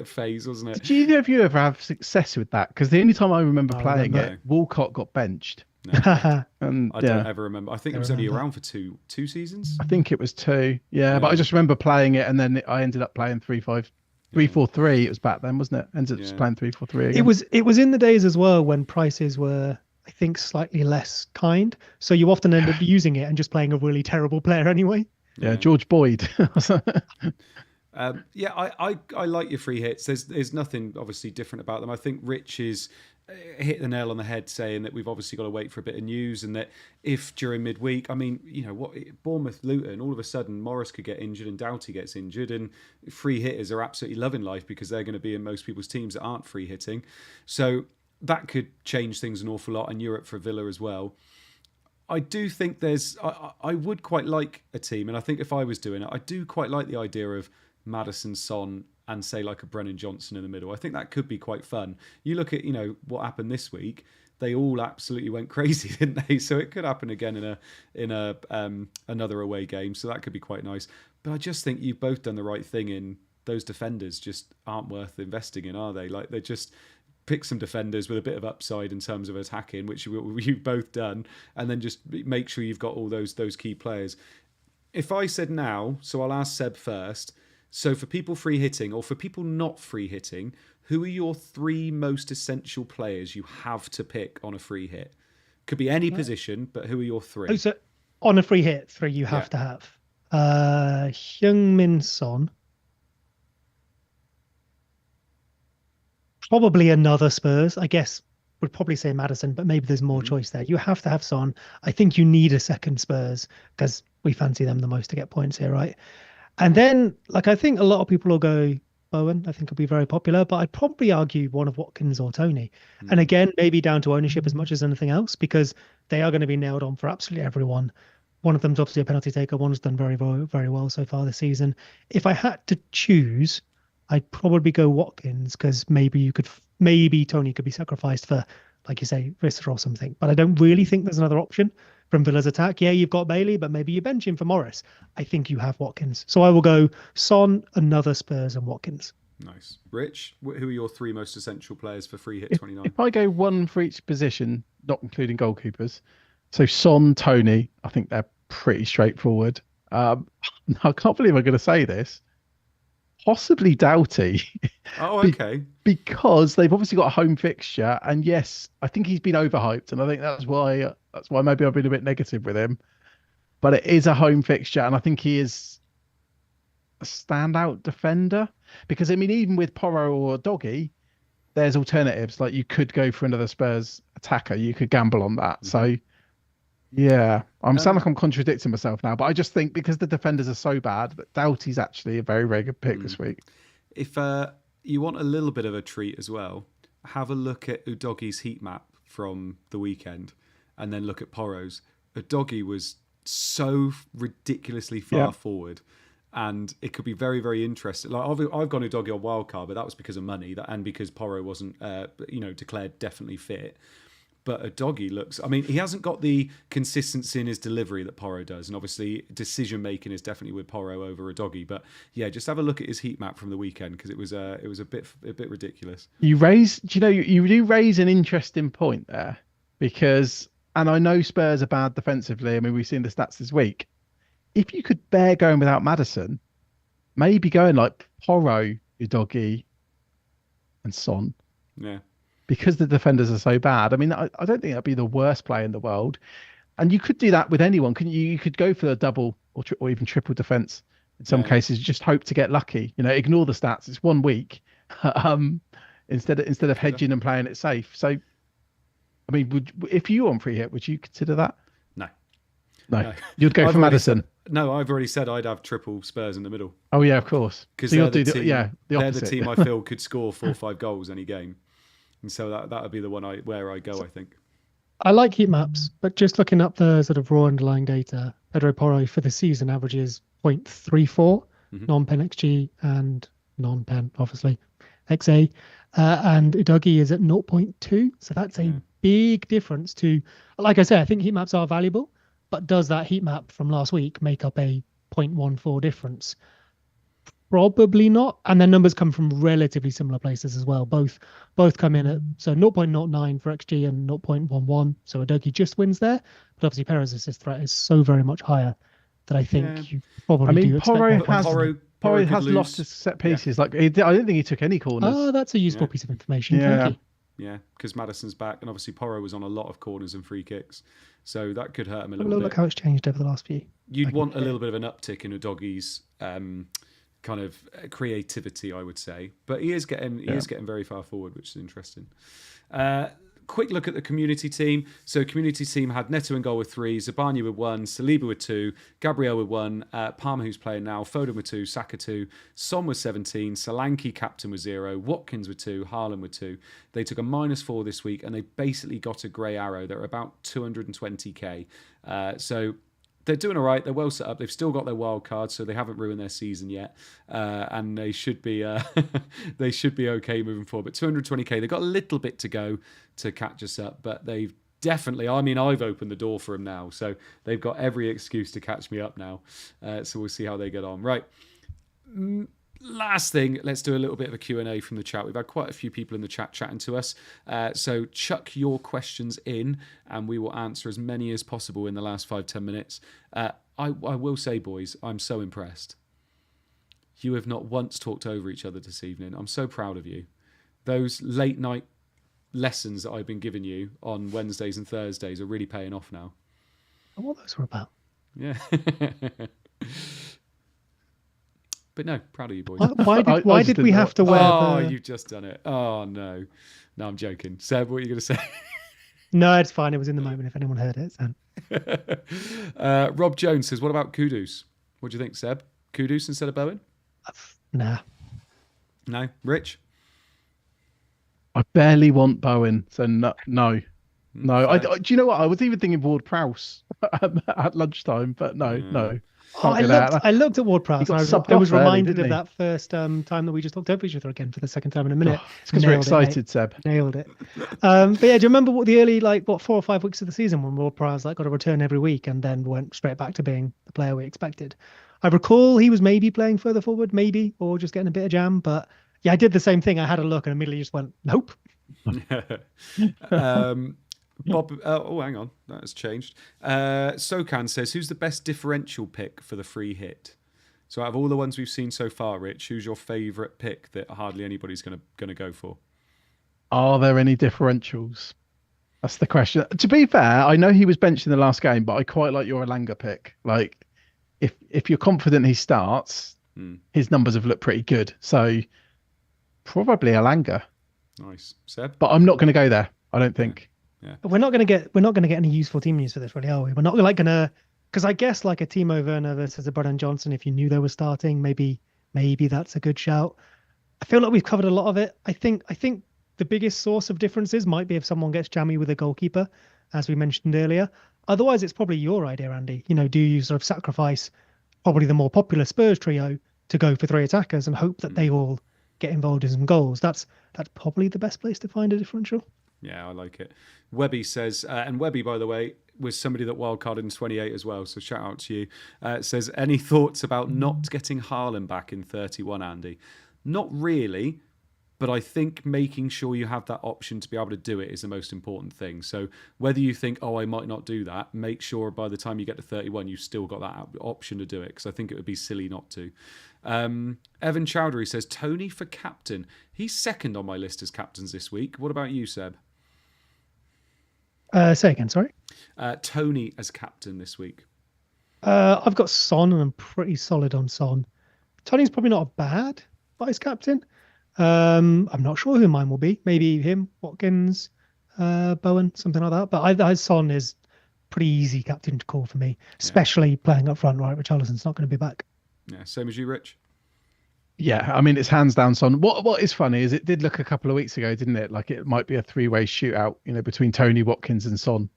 phase, wasn't it? Did you know if you ever have success with that? Because the only time I remember playing it, Walcott got benched. No, and I don't ever remember. I think it was only around for two seasons. I think it was 2. Yeah, but I just remember playing it, and then I ended up playing 3-5-3-4-3. It was back then, wasn't it? Ended up just playing 3-4-3 again. It was in the days as well when prices were, I think, slightly less kind. So you often end up using it and just playing a really terrible player anyway. Yeah, George Boyd. Yeah, I like your free hits. There's nothing obviously different about them. I think Rich is hit the nail on the head saying that we've obviously got to wait for a bit of news, and that if during midweek, I mean, you know what, Bournemouth, Luton, all of a sudden Morris could get injured and Doughty gets injured, and free hitters are absolutely loving life because they're going to be in most people's teams that aren't free hitting. So that could change things an awful lot, in Europe for Villa as well. I do think I would quite like a team, and I think if I was doing it, I do quite like the idea of Maddison, Son, and say like a Brennan Johnson in the middle. I think that could be quite fun. You look at, what happened this week. They all absolutely went crazy, didn't they? So it could happen again in a another away game. So that could be quite nice. But I just think you've both done the right thing in those defenders just aren't worth investing in, are they? Like, they're just pick some defenders with a bit of upside in terms of attacking, which you've both done, and then just make sure you've got all those key players. If I said now, so I'll ask Seb first. So for people free hitting, or for people not free hitting, who are your 3 most essential players you have to pick on a free hit? Could be any position, but who are your 3? Oh, so on a free hit, 3 you have to have. Heung-min Son. Probably another Spurs. I guess would probably say Maddison, but maybe there's more choice there. You have to have Son. I think you need a second Spurs because we fancy them the most to get points here, right? And then, I think a lot of people will go Bowen. I think will be very popular, but I'd probably argue one of Watkins or Tony. And again, maybe down to ownership as much as anything else, because they are going to be nailed on for absolutely everyone. One of them's obviously a penalty taker. One's done very, very, very well so far this season. If I had to choose, I'd probably go Watkins, because maybe Tony could be sacrificed for, like you say, Vista or something. But I don't really think there's another option from Villa's attack. Yeah, you've got Bailey, but maybe you bench him for Morris. I think you have Watkins. So I will go Son, another Spurs, and Watkins. Nice. Rich, who are your 3 most essential players for free hit 29? If I go 1 for each position, not including goalkeepers, so Son, Tony, I think they're pretty straightforward. I can't believe I'm going to say this. Possibly Doughty. Oh, okay. Because they've obviously got a home fixture, and yes, I think he's been overhyped, and I think that's why maybe I've been a bit negative with him. But it is a home fixture, and I think he is a standout defender. Because I mean, even with Porro or Doggy, there's alternatives. Like, you could go for another Spurs attacker. You could gamble on that. So yeah, sound like I'm contradicting myself now, but I just think because the defenders are so bad that Doughty's actually a very, very good pick this week. If you want a little bit of a treat as well, have a look at Udoggy's heat map from the weekend, and then look at Porro's. Udoggy was so ridiculously far forward, and it could be very, very interesting. Like, I've gone Udoggy on wildcard, but that was because of money, and because Porro wasn't, declared definitely fit. But Udoggy looks, I mean, he hasn't got the consistency in his delivery that Porro does. And obviously, decision making is definitely with Porro over Udoggy. But yeah, just have a look at his heat map from the weekend, because it was a bit ridiculous. You do raise an interesting point there, because, and I know Spurs are bad defensively. I mean, we've seen the stats this week. If you could bear going without Maddison, maybe going like Porro, Udoggy, and Son. Yeah. Because the defenders are so bad. I mean, I don't think that'd be the worst play in the world. And you could do that with anyone, couldn't you? You could go for a double or even triple defense in some cases. Just hope to get lucky. Ignore the stats. It's 1 week, instead of hedging and playing it safe. So, I mean, if you were on free hit, would you consider that? No. You'd go for Maddison. No, I've already said I'd have triple Spurs in the middle. Oh yeah, of course. Because so they're the team I feel could score 4 or 5 goals any game. And so that would be the one where I go, I think. I like heat maps, but just looking up the sort of raw underlying data, Pedro Porro for the season averages 0.34. non-pen XG and non-pen, obviously, XA. And Udogi is at 0.2. So that's a big difference to, like I said, I think heat maps are valuable, but does that heat map from last week make up a 0.14 difference? Probably not. And their numbers come from relatively similar places as well. Both come in at 0.09 for XG and 0.11. So Udogi just wins there. But obviously Perez's assist threat is so very much higher that I think you probably do expect Porro has lost his set pieces. Like I don't think he took any corners. Oh, that's a useful piece of information. Thank you. Yeah, because Maddison's back, and obviously Porro was on a lot of corners and free kicks, so that could hurt him a little bit. Look how it's changed over the last few. You'd want a little bit of an uptick in Udogi's kind of creativity, I would say, but he is getting very far forward, which is interesting. Quick look at the community team. So community team had Neto in goal with 3, Zabanya with 1, Saliba with 2, Gabriel with 1, Palmer, who's playing now, Foden with 2, Saka 2, Son with 17, Solanke captain with 0, Watkins with 2, Haaland with 2. They took a -4 this week, and they basically got a grey arrow. They're about 220k. So they're doing all right. They're well set up. They've still got their wild card, so they haven't ruined their season yet, and they should be they should be okay moving forward. But 220k, they've got a little bit to go to catch us up, but they've definitely. I mean, I've opened the door for them now, so they've got every excuse to catch me up now. So we'll see how they get on. Right. Last thing, let's do a little bit of a Q&A from the chat. We've had quite a few people in the chat chatting to us. So chuck your questions in and we will answer as many as possible in the last 5-10 minutes. I will say, boys, I'm so impressed. You have not once talked over each other this evening. I'm so proud of you. Those late night lessons that I've been giving you on Wednesdays and Thursdays are really paying off now. What those were about. Yeah. But no, proud of you, boys. Why did we have to wear you've just done it. Oh, no. No, I'm joking. Seb, what are you going to say? No, it's fine. It was in the moment if anyone heard it. So. Rob Jones says, what about Kudus? What do you think, Seb? Kudus instead of Bowen? Nah. No? Rich? I barely want Bowen, so no. Do you know what? I was even thinking Ward-Prowse at lunchtime, but no. I looked at Ward-Prowse and I was reminded of that first time that we just looked over each other again for the second time in a minute. It's because we're excited, Seb. Nailed it. But yeah, do you remember what the early 4 or 5 weeks of the season when Ward-Prowse got a return every week and then went straight back to being the player we expected? I recall he was maybe playing further forward, or just getting a bit of jam. But yeah, I did the same thing. I had a look and immediately just went, nope. Bob, hang on, that has changed. Sokan says, who's the best differential pick for the free hit? So out of all the ones we've seen so far, Rich, who's your favourite pick that hardly anybody's going to go for? Are there any differentials? That's the question. To be fair, I know he was benched in the last game, but I quite like your Alanga pick. Like, if you're confident he starts, his numbers have looked pretty good. So probably Alanga. Nice, Seb. But I'm not going to go there. I don't think. Yeah. We're not going to get any useful team news for this, really, are we? We're not going to, because I guess a Timo Werner versus a Brennan Johnson, if you knew they were starting, maybe that's a good shout. I feel like we've covered a lot of it. I think the biggest source of differences might be if someone gets jammy with a goalkeeper, as we mentioned earlier. Otherwise, it's probably your idea, Andy. Do you sort of sacrifice probably the more popular Spurs trio to go for 3 attackers and hope that they all get involved in some goals? That's probably the best place to find a differential. Yeah, I like it. Webby says, and Webby, by the way, was somebody that wildcarded in 28 as well, so shout out to you. Says, any thoughts about not getting Haaland back in 31, Andy? Not really, but I think making sure you have that option to be able to do it is the most important thing. So whether you think, I might not do that, make sure by the time you get to 31, you've still got that option to do it, because I think it would be silly not to. Evan Chowdhury says, Tony for captain. He's second on my list as captains this week. What about you, Seb? Say again, sorry. Tony as captain this week. I've got Son and I'm pretty solid on Son. Tony's probably not a bad vice captain. I'm not sure who mine will be. Maybe him, Watkins, Bowen, something like that. But Son is pretty easy captain to call for me, especially playing up front, right? Richarlison's not going to be back. Yeah, same as you, Rich. Yeah, I mean, it's hands down Son. What is funny is it did look a couple of weeks ago, didn't it? Like it might be a 3-way shootout, between Tony, Watkins and Son.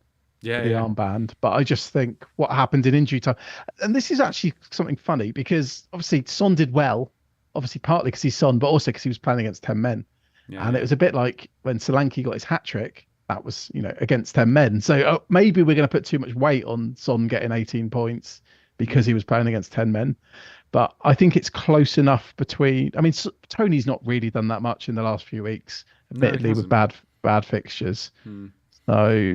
Yeah, for the yeah. armband. But I just think what happened in injury time, and this is actually something funny because obviously Son did well, obviously partly because he's Son, but also because he was playing against 10 men. Yeah, And yeah. it was a bit like when Solanke got his hat trick, that was, against 10 men. So maybe we're going to put too much weight on Son getting 18 points because he was playing against 10 men. But I think it's close enough between. I mean, Tony's not really done that much in the last few weeks, No, he admittedly, with hasn't. bad fixtures. Hmm. So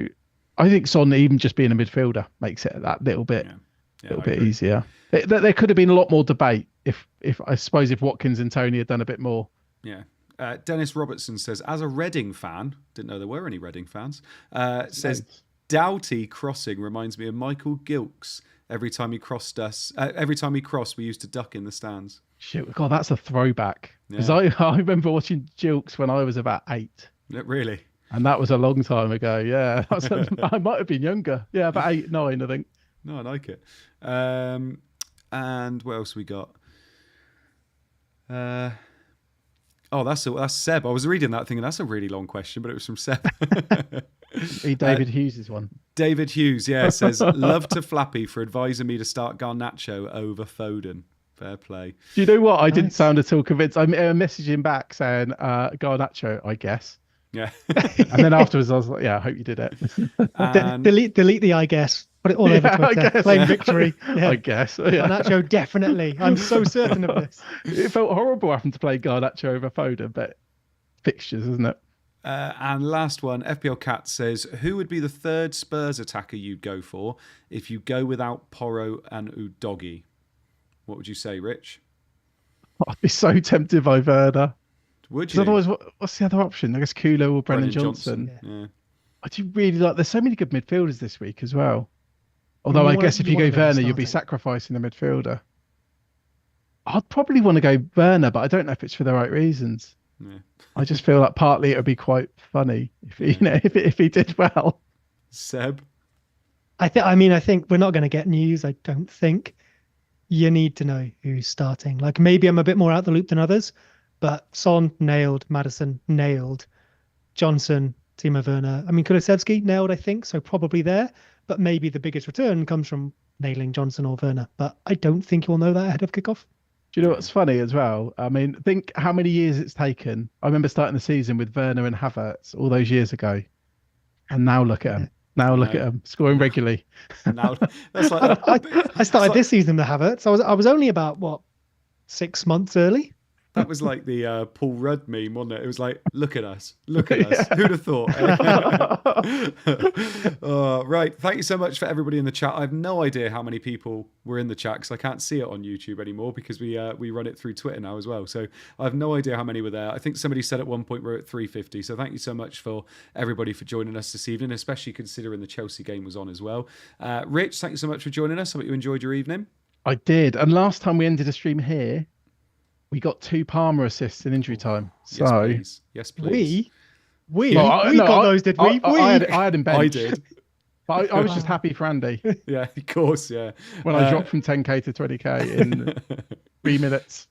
I think Son, even just being a midfielder, makes it that little bit, Yeah, I agree. easier. There could have been a lot more debate if I suppose if Watkins and Tony had done a bit more. Yeah. Dennis Robertson says, as a Reading fan, didn't know there were any Reading fans, says Doughty crossing reminds me of Michael Gilks. Every time he crossed, we used to duck in the stands. Shit, God, that's a throwback. Because Yeah. I remember watching Jilks when I was about 8. Really? And that was a long time ago. Yeah, I might have been younger. Yeah, about 8, 9, I think. No, I like it. And what else we got? That's Seb. I was reading that thing, and that's a really long question, but it was from Seb. David Hughes' one. David Hughes, says, love to Flappy for advising me to start Garnacho over Foden. Fair play. Do you know what? I didn't sound at all convinced. I messaged him back saying, Garnacho, I guess. Yeah. And then afterwards, I was like, yeah, I hope you did it. Delete the I guess. Put it all over Twitter. Claim victory. Yeah. I guess. Yeah. Garnacho, definitely. I'm so certain of this. It felt horrible having to play Garnacho over Foden, but fixtures, isn't it? And last one, FPL Cat says, who would be the third Spurs attacker you'd go for if you go without Porro and Udogie? What would you say, Rich? I'd be so tempted by Werner. Would you? Otherwise, what's the other option? I guess Kulo or Brennan Johnson. Yeah. I do really like. There's so many good midfielders this week as well. Although I guess if you go Werner, you'll be sacrificing the midfielder. I'd probably want to go Werner, but I don't know if it's for the right reasons. Yeah. I just feel like partly it would be quite funny if if he did well. Seb, I think we're not going to get news. I don't think. You need to know who's starting. Like maybe I'm a bit more out the loop than others, but Son nailed, Maddison nailed, Johnson, Timo Werner. I mean, Kulusevski nailed, I think, so probably there. But maybe the biggest return comes from nailing Johnson or Werner. But I don't think you'll know that ahead of kickoff. Do you know what's funny as well? I mean, think how many years it's taken. I remember starting the season with Werner and Havertz all those years ago, and now look at him. Now look at him scoring regularly. Now that's like I started this season with Havertz. I was only about 6 months early. That was like the Paul Rudd meme, wasn't it? It was like, look at us. Look at us. Who'd have thought? Right. Thank you so much for everybody in the chat. I have no idea how many people were in the chat because I can't see it on YouTube anymore because we run it through Twitter now as well. So I have no idea how many were there. I think somebody said at one point we're at 350. So thank you so much for everybody for joining us this evening, especially considering the Chelsea game was on as well. Rich, thank you so much for joining us. I hope you enjoyed your evening. I did. And last time we ended a stream here, we got 2 Palmer assists in injury time. So yes, please. We got those, did we? I had him benched. I did. But I was just happy for Andy. Yeah, of course, yeah. When I dropped from 10k to 20k in 3 minutes.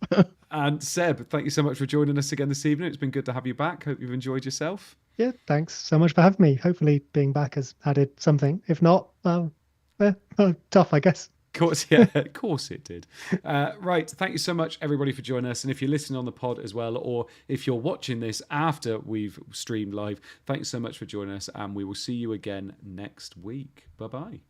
And Seb, thank you so much for joining us again this evening. It's been good to have you back. Hope you've enjoyed yourself. Yeah, thanks so much for having me. Hopefully being back has added something. If not, tough, I guess. Of course it did. Right, thank you so much, everybody, for joining us. And if you're listening on the pod as well, or if you're watching this after we've streamed live, thanks so much for joining us, and we will see you again next week. Bye-bye.